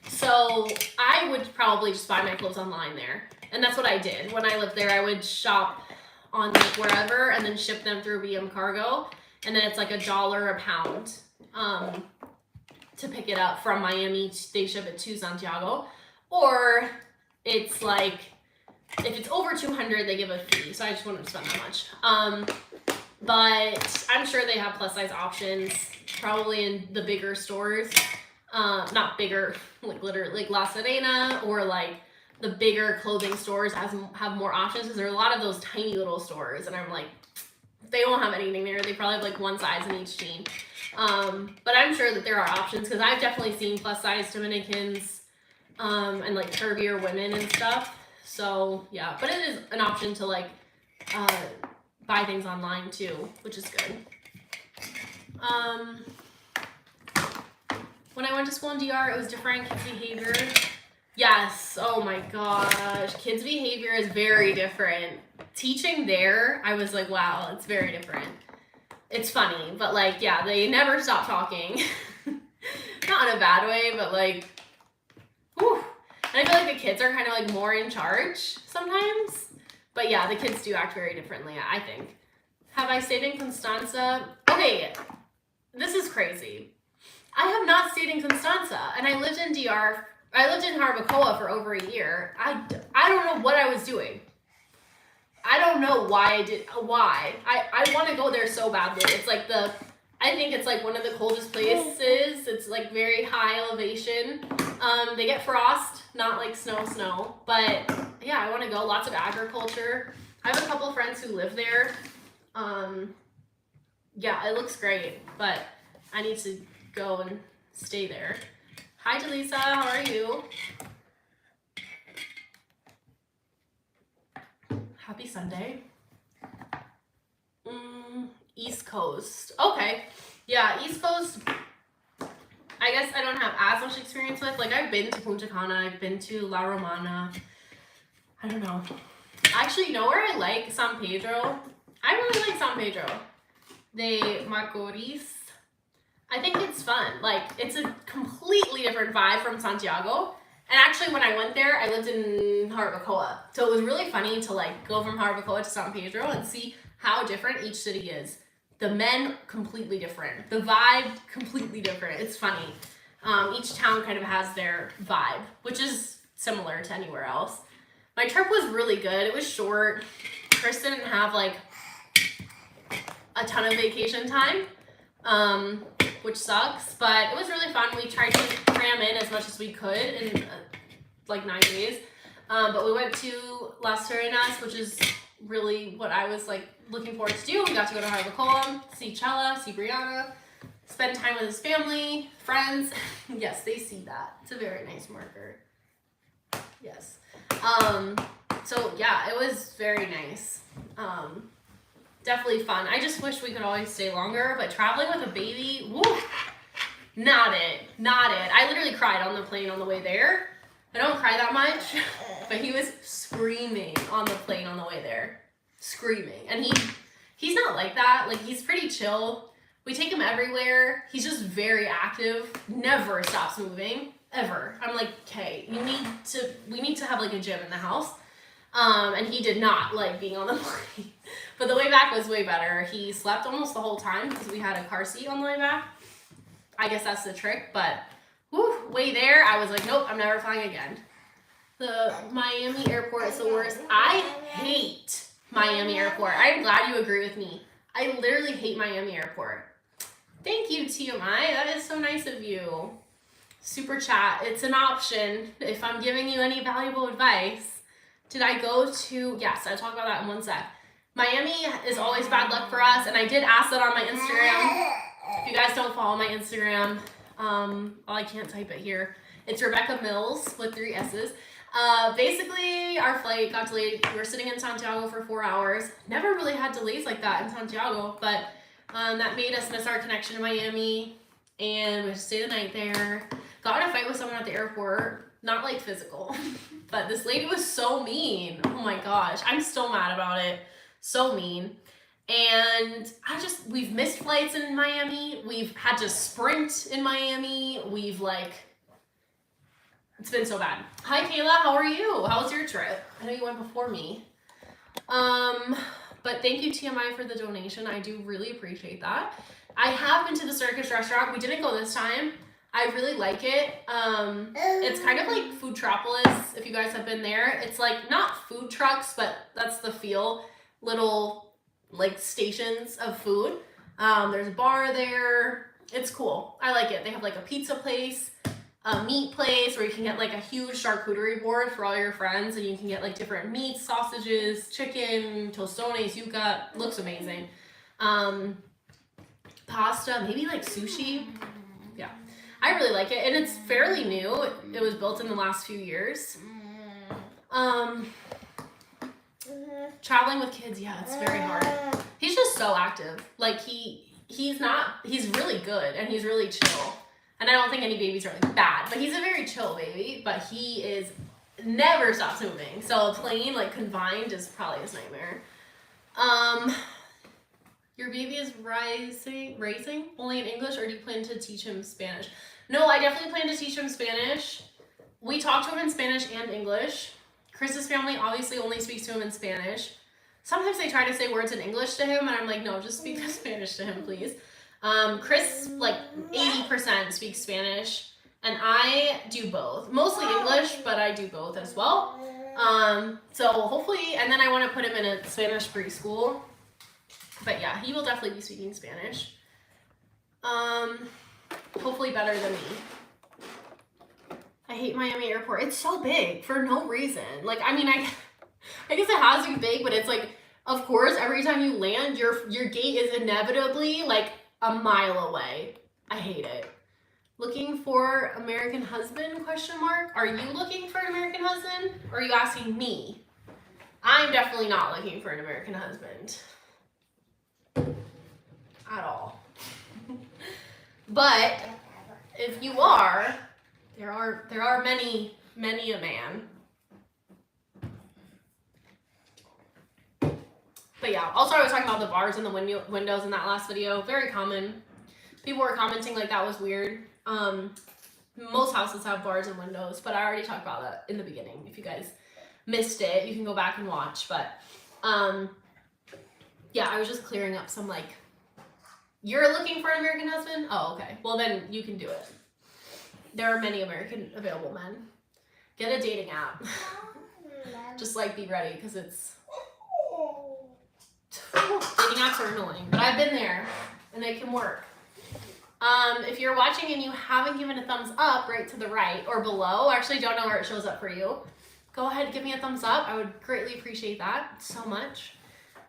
So I would probably just buy my clothes online there. And that's what I did. When I lived there, I would shop on like wherever and then ship them through BM Cargo. And then it's like $1 a pound. to pick it up from Miami. They ship it to Santiago. Or it's like, if it's over 200, they give a fee. So I just wouldn't spend that much. But I'm sure they have plus size options, probably in the bigger stores. Not bigger, like literally like La Serena, or like the bigger clothing stores have more options, because there are a lot of those tiny little stores, and I'm like, they won't have anything there. They probably have like one size in each jean. But I'm sure that there are options, because I've definitely seen plus size Dominicans and like curvier women and stuff. So yeah, but it is an option to like buy things online too, which is good. When I went to school in DR, it was different kids' behavior. Yes, oh my gosh, kids' behavior is very different. Teaching there, I was like, wow, it's very different. It's funny, but like, yeah, they never stop talking. Not in a bad way, but like, whew. And I feel like the kids are kind of like more in charge sometimes. But yeah, the kids do act very differently, I think. Have I stayed in Constanza? Okay, this is crazy. I have not stayed in Constanza, and I lived in DR. I lived in Barbacoa for over a year. I don't know what I was doing. I don't know why I did. Why? I want to go there so badly. It's like I think it's like one of the coldest places. It's like very high elevation. They get frost, not like snow. But yeah, I want to go. Lots of agriculture. I have a couple friends who live there. Yeah, it looks great, but I need to go and stay there. Hi, Delisa. How are you? Happy Sunday. East Coast. Okay. Yeah, East Coast, I guess I don't have as much experience with. Like, I've been to Punta Cana. I've been to La Romana. I don't know. Actually, you know where I like San Pedro? I really like San Pedro de Macorís. I think it's fun. Like, it's a completely different vibe from Santiago. And actually, when I went there, I lived in Barbacoa. So it was really funny to like go from Barbacoa to San Pedro and see how different each city is. The men, completely different. The vibe, completely different. It's funny. Each town kind of has their vibe, which is similar to anywhere else. My trip was really good. It was short. Chris didn't have like a ton of vacation time, which sucks, but it was really fun. We tried to cram in as much as we could in like 9 days, but we went to Las Serenas, which is really what I was like looking forward to do. We got to go to Barbacoa, see Chela, see Brianna, spend time with his family, friends. Yes, they see that. It's a very nice marker. Yes. So yeah, it was very nice. Definitely fun. I just wish we could always stay longer, but traveling with a baby, woo, not it. I literally cried on the plane on the way there. I don't cry that much, but he was screaming on the plane on the way there. Screaming. And he's not like that. Like, he's pretty chill. We take him everywhere. He's just very active. Never stops moving. Ever. I'm like, okay, we need to have like a gym in the house. And he did not like being on the plane. But the way back was way better. He slept almost the whole time because we had a car seat on the way back. I guess that's the trick, but whew, way there, I was like, nope, I'm never flying again. The Miami airport is the worst. I hate Miami airport. I'm glad you agree with me. I literally hate Miami airport. Thank you, TMI. That is so nice of you. Super chat. It's an option if I'm giving you any valuable advice. Did I go to, yes, I'll talk about that in one sec. Miami is always bad luck for us, and I did ask that on my Instagram. If you guys don't follow my Instagram, well, I can't type it here. It's Rebecca Mills with 3 S's. Basically, our flight got delayed. We were sitting in Santiago for 4 hours. Never really had delays like that in Santiago, but that made us miss our connection to Miami, and we had to stay the night there. Got in a fight with someone at the airport, not like physical, but this lady was so mean. Oh my gosh, I'm still mad about it. So mean. And we've missed flights in Miami. We've had to sprint in Miami. It's been so bad. Hi, Kayla. How are you? How was your trip? I know you went before me. But thank you, TMI, for the donation. I do really appreciate that. I have been to the Circus restaurant. We didn't go this time. I really like it. It's kind of like Foodtropolis, if you guys have been there. It's like not food trucks, but that's the feel. Little like stations of food. There's a bar there. It's cool. I like it. They have like a pizza place, a meat place where you can get like a huge charcuterie board for all your friends, and you can get like different meats, sausages, chicken, tostones, yuca. Looks amazing. Pasta, maybe like sushi. Yeah, I really like it, and it's fairly new. It was built in the last few years. Traveling with kids, yeah, it's very hard. He's just so active. Like he's really good, and he's really chill. And I don't think any babies are like bad, but he's a very chill baby, but he is never stops moving. So playing like confined is probably his nightmare. Your baby is raising only in English, or do you plan to teach him Spanish? No, I definitely plan to teach him Spanish. We talk to him in Spanish and English. Chris's family obviously only speaks to him in Spanish. Sometimes they try to say words in English to him, and I'm like, no, just speak Spanish to him, please. Chris, like 80% speaks Spanish, and I do both. Mostly English, but I do both as well. So hopefully, and then I want to put him in a Spanish preschool. But yeah, he will definitely be speaking Spanish. Hopefully better than me. I hate Miami Airport. It's so big for no reason. Like, I mean, I guess it has to be big, but it's like, of course, every time you land, your gate is inevitably like a mile away. I hate it. Looking for American husband, question mark? Are you looking for an American husband? Or are you asking me? I'm definitely not looking for an American husband. At all. But if you are, there are many a man. But yeah, also I was talking about the bars and the windows in that last video. Very common. People were commenting like that was weird. Most houses have bars and windows, but I already talked about that in the beginning. If you guys missed it, you can go back and watch. But yeah, I was just clearing up some like, you're looking for an American husband? Oh, okay. Well, then you can do it. There are many American available men. Get a dating app. Just like be ready, because it's dating apps are annoying, but I've been there and they can work. If you're watching and you haven't given a thumbs up right to the right or below, I actually don't know where it shows up for you, go ahead and give me a thumbs up. I would greatly appreciate that so much.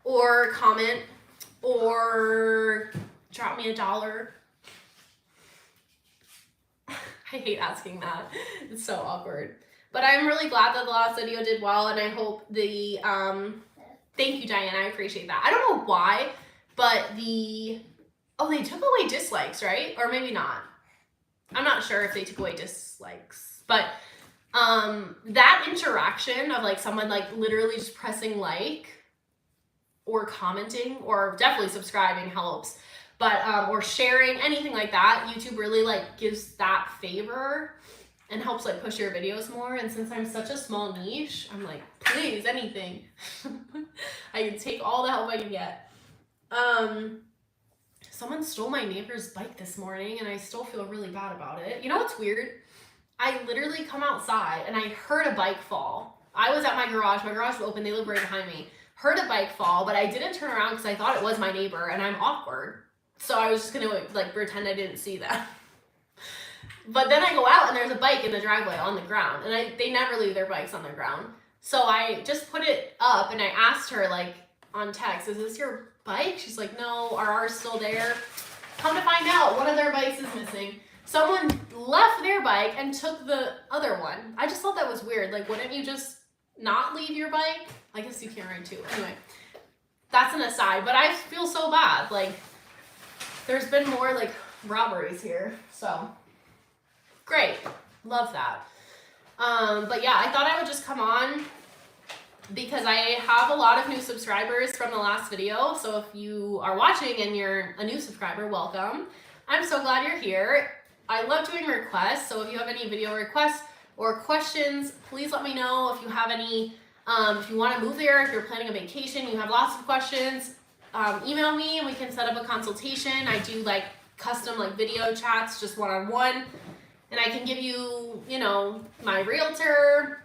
Or comment, or drop me $1. I hate asking that. It's so awkward. But I'm really glad that the last video did well, and I hope the thank you, Diana, I appreciate that. I don't know why, but they took away dislikes, right? Or maybe not. I'm not sure if they took away dislikes, but that interaction of like someone like literally just pressing like or commenting or definitely subscribing helps, but or sharing, anything like that, YouTube really like gives that favor and helps like push your videos more. And since I'm such a small niche, I'm like, please, anything. I can take all the help I can get. Someone stole my neighbor's bike this morning and I still feel really bad about it. You know what's weird? I literally come outside and I heard a bike fall. I was at my garage was open, they live right behind me. Heard a bike fall, but I didn't turn around because I thought it was my neighbor and I'm awkward. So I was just gonna like pretend I didn't see that. But then I go out and there's a bike in the driveway on the ground, and they never leave their bikes on the ground. So I just put it up and I asked her like on text, is this your bike? She's like, no, are ours still there? Come to find out, one of their bikes is missing. Someone left their bike and took the other one. I just thought that was weird. Like, wouldn't you just not leave your bike? I guess you can't ride too. Anyway, that's an aside, but I feel so bad. Like, there's been more like robberies here, so great, love that. But yeah, I thought I would just come on because I have a lot of new subscribers from the last video. So if you are watching and you're a new subscriber, welcome. I'm so glad you're here. I love doing requests, so if you have any video requests or questions, please let me know. If you have any, if you want to move there, if you're planning a vacation, you have lots of questions, email me and we can set up a consultation. I do like custom like video chats, just one-on-one. And I can give you, you know, my realtor.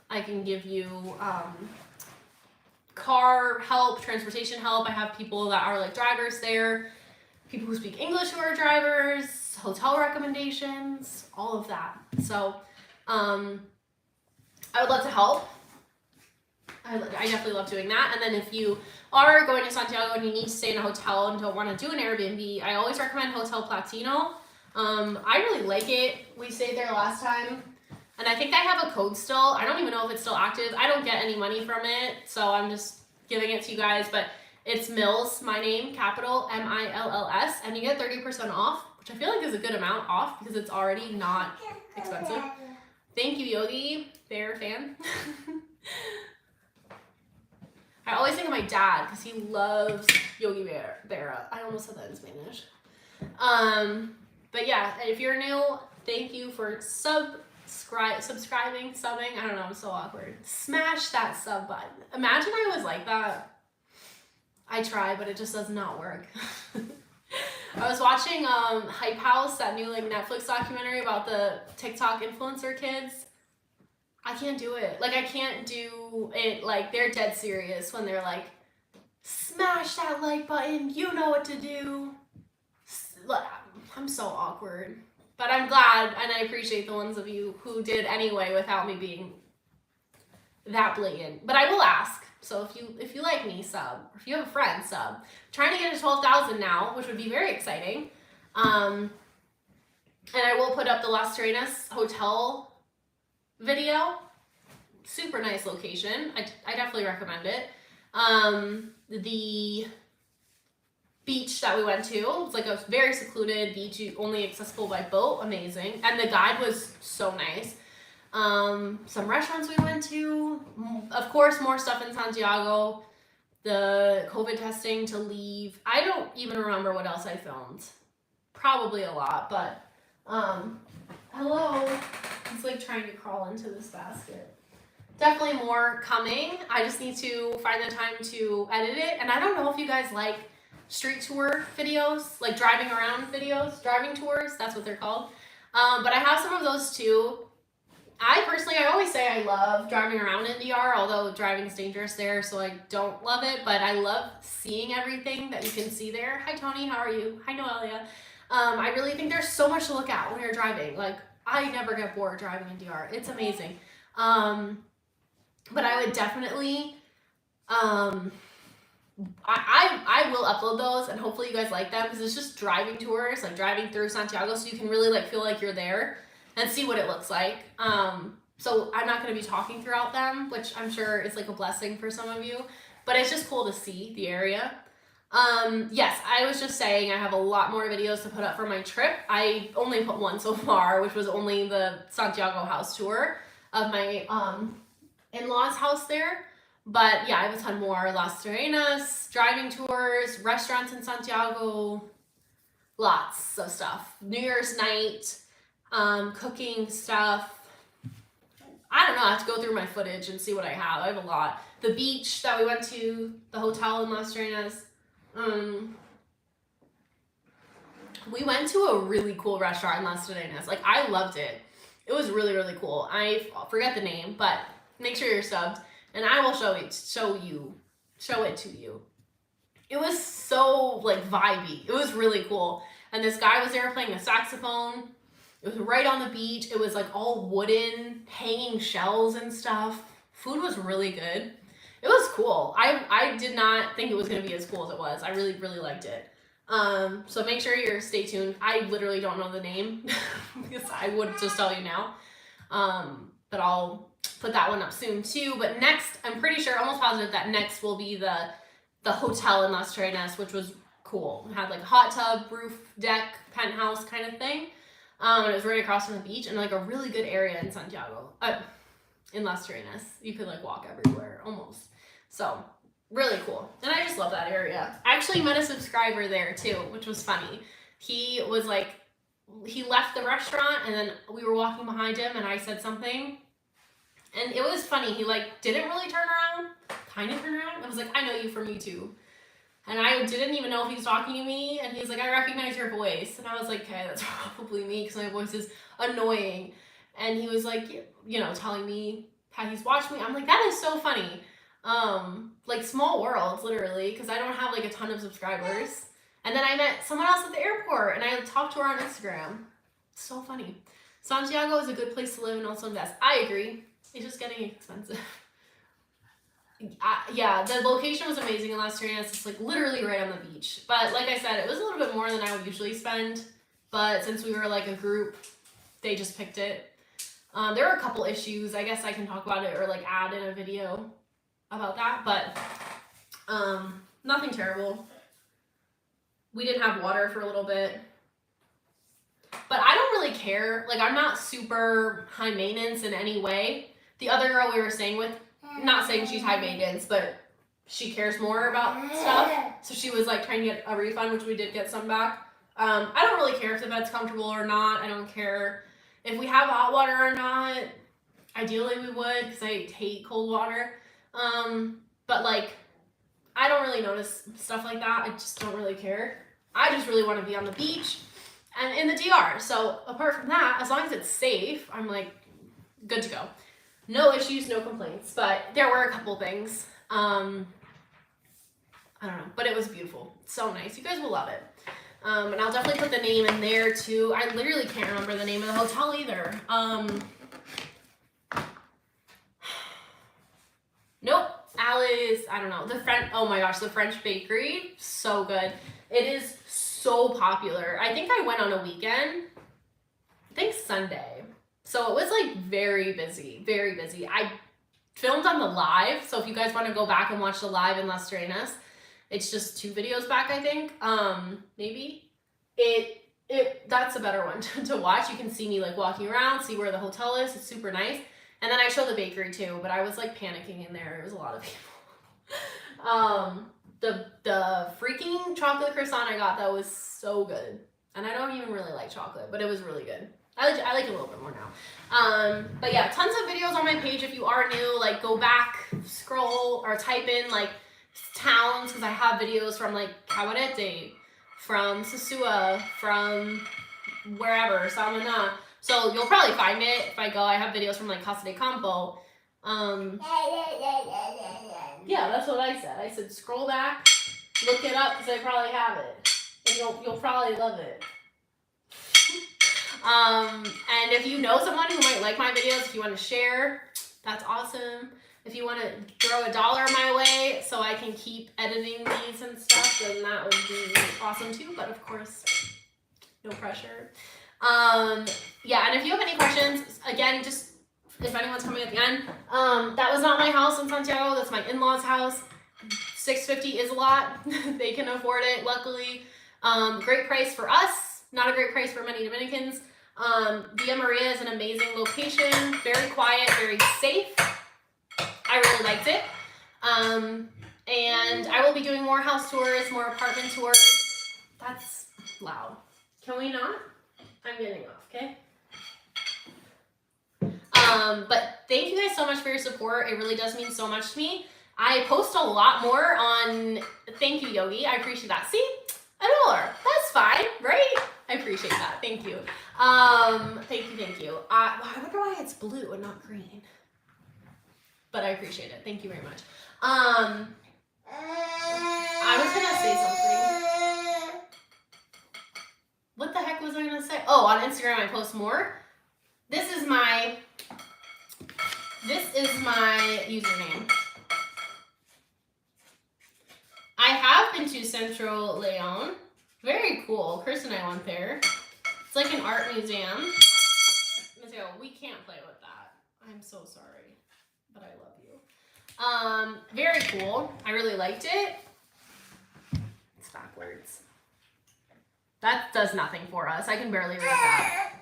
I can give you car help, transportation help. I have people that are like drivers there, people who speak English who are drivers, hotel recommendations, all of that. So I would love to help. I definitely love doing that. And then if you are going to Santiago and you need to stay in a hotel and don't want to do an Airbnb, I always recommend Hotel Platino. I really like it. We stayed there last time. And I think I have a code still. I don't even know if it's still active. I don't get any money from it, so I'm just giving it to you guys. But it's Mills, my name, capital MILLS, and you get 30% off, which I feel like is a good amount off because it's already not expensive. Thank you, Yogi Bear fan. I always think of my dad because he loves Yogi Bear. I almost said that in Spanish. But yeah, if you're new, thank you for subscribing, subbing. I don't know, I'm so awkward. Smash that sub button. Imagine I was like that. I try, but it just does not work. I was watching Hype House, that new like Netflix documentary about the TikTok influencer kids. I can't do it. Like, I can't do it. Like, they're dead serious when they're like, smash that like button, you know what to do. I'm so awkward. But I'm glad, and I appreciate the ones of you who did anyway without me being that blatant. But I will ask. So if you like me, sub. Or if you have a friend, sub. I'm trying to get to 12,000 now, which would be very exciting. And I will put up the Las Terrenas hotel video. Super nice location. I definitely recommend it. The beach that we went to, it was like a very secluded beach, only accessible by boat. Amazing. And the guide was so nice. Some restaurants we went to, of course, more stuff in Santiago, the COVID testing to leave. I don't even remember what else I filmed. Probably a lot, but hello. It's like trying to crawl into this basket. Definitely more coming. I just need to find the time to edit it. And I don't know if you guys like street tour videos, like driving around videos, driving tours, that's what they're called. But I have some of those too. I always say I love driving around in DR, although driving is dangerous there, so I don't love it, but I love seeing everything that you can see there. Hi Tony, how are you? Hi Noelia. I really think there's so much to look at when you're driving. Like, I never get bored driving in DR. It's amazing. But I would definitely, I will upload those, and hopefully you guys like them, because it's just driving tours, like driving through Santiago, so you can really like feel like you're there and see what it looks like. So I'm not going to be talking throughout them, which I'm sure is like a blessing for some of you, but it's just cool to see the area. Yes, I was just saying I have a lot more videos to put up for my trip. I only put one so far, which was only the Santiago house tour of my in-laws house there. But yeah, I have a ton more. Las Terrenas, driving tours, restaurants in Santiago, lots of stuff. New Year's night, cooking stuff. I don't know, I have to go through my footage and see what I have. I have a lot. The beach that we went to, the hotel in Las Terrenas. We went to a really cool restaurant in Las Terrenas. Like, I loved it. It was really, really cool. I forget the name, but make sure you're subbed, and I will show it to you. It was so like vibey. It was really cool. And this guy was there playing the saxophone. It was right on the beach. It was like all wooden, hanging shells and stuff. Food was really good. It was cool. I did not think it was going to be as cool as it was. I really, really liked it. So make sure you're stay tuned. I literally don't know the name because I would just tell you now. But I'll put that one up soon too. But next, I'm pretty sure, almost positive that next will be the hotel in Las Terrenas, which was cool. It had like a hot tub, roof, deck, penthouse kind of thing. And it was right across from the beach, and like a really good area in Santiago, in Las Terrenas. You could like walk everywhere almost. So really cool. And I just love that area. I actually met a subscriber there too, which was funny. He was like, he left the restaurant, and then we were walking behind him, and I said something, and it was funny. He like didn't really turn around, kind of turned around. I was like, I know you from YouTube. And I didn't even know if he was talking to me. And he's like, I recognize your voice. And I was like, okay, that's probably me because my voice is annoying. And he was like, you know, telling me how he's watched me. I'm like, that is so funny. Like small worlds, literally, because I don't have like a ton of subscribers. And then I met someone else at the airport and I talked to her on Instagram. It's so funny. Santiago is a good place to live and also invest. I agree. It's just getting expensive. Yeah, the location was amazing in Las Terrenas. It's like literally right on the beach. But like I said, it was a little bit more than I would usually spend. But since we were like a group, they just picked it. There were a couple issues. I guess I can talk about it or like add in a video about that. But nothing terrible. We didn't have water for a little bit. But I don't really care. Like, I'm not super high maintenance in any way. The other girl we were staying with, not saying she's high maintenance, but she cares more about stuff. So she was like trying to get a refund, which we did get some back. I don't really care if the bed's comfortable or not. I don't care if we have hot water or not. Ideally we would, because I hate cold water. But like, I don't really notice stuff like that. I just don't really care. I just really want to be on the beach and in the DR. So apart from that, as long as it's safe, I'm like good to go. No issues, no complaints, but there were a couple things. I don't know, but it was beautiful. So nice. You guys will love it. And I'll definitely put the name in there too. I literally can't remember the name of the hotel either. Nope. Alice, I don't know. Oh my gosh, the French bakery, so good. It is so popular. I think I went on a weekend. I think Sunday. So it was like very busy, very busy. I filmed on the live, so if you guys want to go back and watch the live in Las Terrenas, it's just 2 videos back, I think. Maybe. That's a better one to watch. You can see me like walking around, see where the hotel is. It's super nice. And then I show the bakery too, but I was like panicking in there. There was a lot of people. The freaking chocolate croissant I got, that was so good. And I don't even really like chocolate, but it was really good. I like it a little bit more now. But yeah, tons of videos on my page. If you are new, like go back, scroll, or type in like towns, because I have videos from like Cabarete, from Sosua, from wherever, Samana. So you'll probably find it if I go. I have videos from like Casa de Campo. Yeah, that's what I said. I said scroll back, look it up, because I probably have it. And you'll probably love it. And if you know someone who might like my videos, if you want to share, that's awesome. If you want to throw $1 my way so I can keep editing these and stuff, then that would be awesome too. But of course, no pressure. Yeah, and if you have any questions, again, just if anyone's coming at the end, that was not my house in Santiago. That's my in-laws' house. $650 is a lot. They can afford it, luckily. Great price for us. Not a great price for many Dominicans. Villa Maria is an amazing location. Very quiet, very safe. I really liked it. And I will be doing more house tours, more apartment tours. That's loud. Can we not? I'm getting off, okay? But thank you guys so much for your support. It really does mean so much to me. I post a lot more on, thank you, Yogi. I appreciate that. See, $1. That's fine, right? I appreciate that. Thank you. Thank you. I wonder why it's blue and not green. But I appreciate it. Thank you very much. I was gonna say something. What the heck was I gonna say? Oh, on Instagram I post more. This is my username. I have been to Central Leon. Very cool. Chris and I went there. It's like an art museum. Mateo, we can't play with that. I'm so sorry, but I love you. Very cool. I really liked it. It's backwards. That does nothing for us. I can barely read that.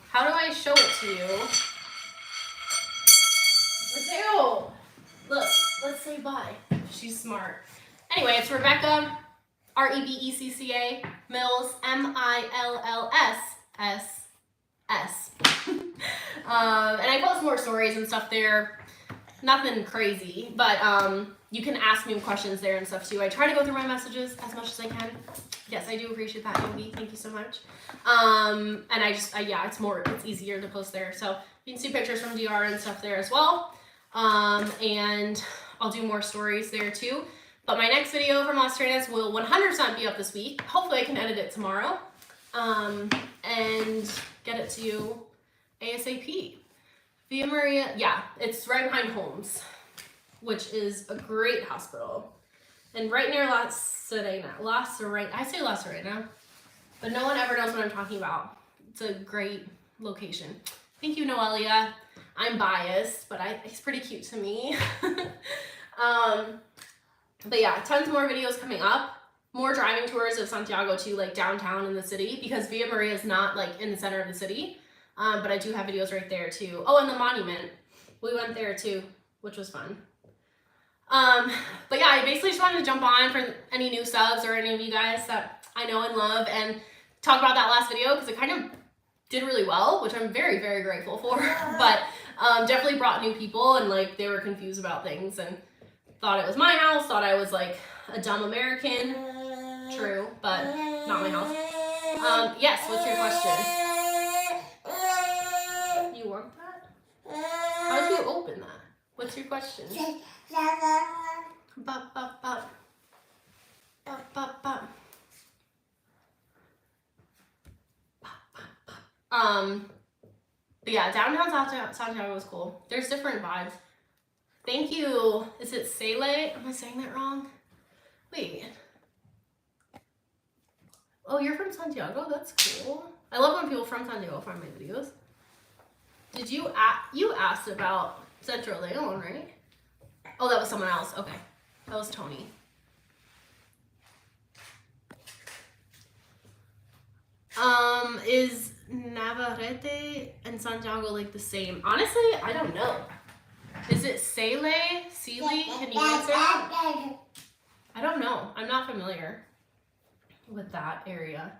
How do I show it to you? Mateo! Look, let's say bye. She's smart. Anyway, it's Rebecca, Rebecca, Mills, Millss. And I post more stories and stuff there. nothing crazy, but you can ask me questions there and stuff too. I try to go through my messages as much as I can. Yes, I do appreciate that, Yogi. Thank you so much. And yeah, it's easier to post there. So you can see pictures from DR and stuff there as well. And I'll do more stories there too. But my next video from Las Terrenas will 100% be up this week. Hopefully I can edit it tomorrow. And get it to you ASAP. Villa Maria, yeah, it's right behind Holmes, which is a great hospital. And right near La Serena. I say La Serena, but no one ever knows what I'm talking about. It's a great location. Thank you, Noelia. I'm biased, but he's pretty cute to me. But yeah, tons more videos coming up. More driving tours of Santiago too, like downtown in the city, because Villa Maria is not like in the center of the city. But I do have videos right there too. Oh, and the monument. We went there too, which was fun. But yeah, I basically just wanted to jump on for any new subs or any of you guys that I know and love and talk about that last video because it kind of did really well, which I'm very, very grateful for. But definitely brought new people and like they were confused about things and thought it was my house, thought I was like a dumb American. True, but not my house. Yes, what's your question? You want that? How did you open that? What's your question? Bop, bop, bop. Bop, bop, bop. But yeah, downtown Santiago was cool. There's different vibes. Thank you. Is it Sele? Am I saying that wrong? Wait. Oh, you're from Santiago? That's cool. I love when people from Santiago find my videos. Did you asked about Central Leon, right? Oh, that was someone else. Okay. That was Tony. Is Navarrete and Santiago like the same? Honestly, I don't know. Is it Sele? Sealy? Can you answer? I don't know. I'm not familiar with that area.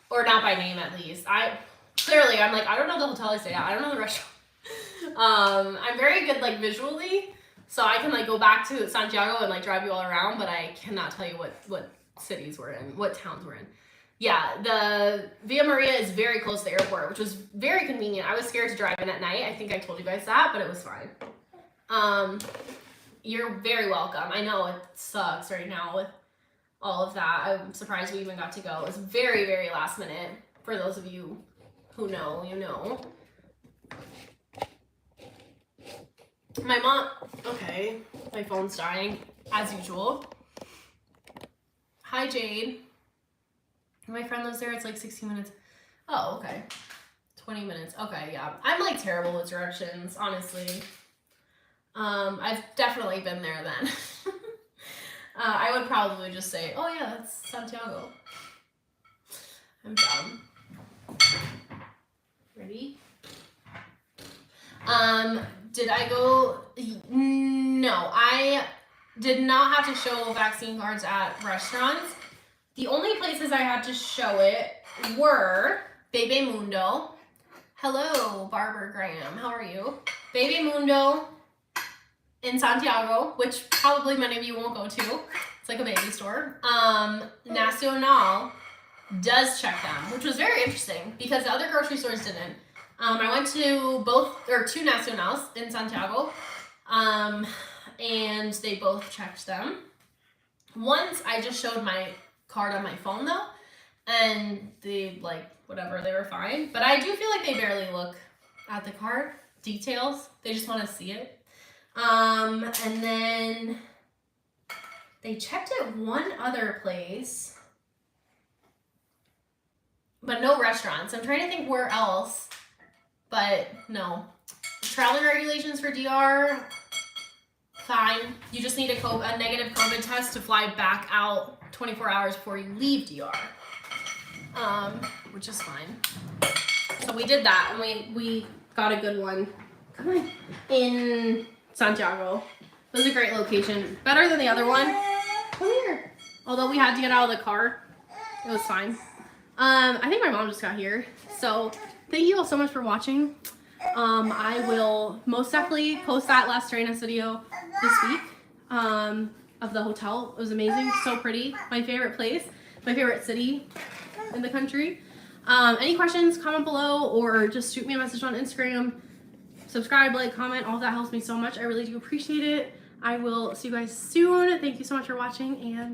Or not by name, at least. I'm like, I don't know the hotel I stay at. I don't know the restaurant. I'm very good, like, visually. So I can, like, go back to Santiago and, like, drive you all around. But I cannot tell you what cities we're in, what towns we're in. Yeah, the Villa Maria is very close to the airport, which was very convenient. I was scared to drive in at night. I think I told you guys that, but it was fine. You're very welcome. I know it sucks right now with all of that. I'm surprised we even got to go. It was very, very last minute. For those of you who know, you know. My mom, okay, my phone's dying, as usual. Hi, Jade. My friend lives there. It's like 16 minutes. Oh, okay. 20 minutes. Okay, yeah. I'm like terrible with directions, honestly. I've definitely been there then. I would probably just say, oh yeah, that's Santiago. I'm dumb. Ready? Did I go? No, I did not have to show vaccine cards at restaurants. The only places I had to show it were Bebe Mundo. Hello, Barbara Graham. How are you? Bebe Mundo in Santiago, which probably many of you won't go to. It's like a baby store. Nacional does check them, which was very interesting because the other grocery stores didn't. I went to two Nacionals in Santiago, and they both checked them. Once I just showed my card on my phone though, and they like whatever, they were fine. But I do feel like they barely look at the card details. They just want to see it. And then they checked it one other place, but no restaurants. I'm trying to think where else, but no. Travel regulations for DR, fine. You just need a negative COVID test to fly back out 24 hours before you leave DR, which is fine. So we did that, and we got a good one. Come on. In Santiago. It was a great location. Better than the other one. Come here. Although we had to get out of the car, it was fine. I think my mom just got here. So thank you all so much for watching. I will most definitely post that Las Terrenas video this week of the hotel. It was amazing, so pretty. My favorite place, my favorite city in the country. Any questions, comment below, or just shoot me a message on Instagram. Subscribe, like, comment, all of that helps me so much. I really do appreciate it. I will see you guys soon. Thank you so much for watching, and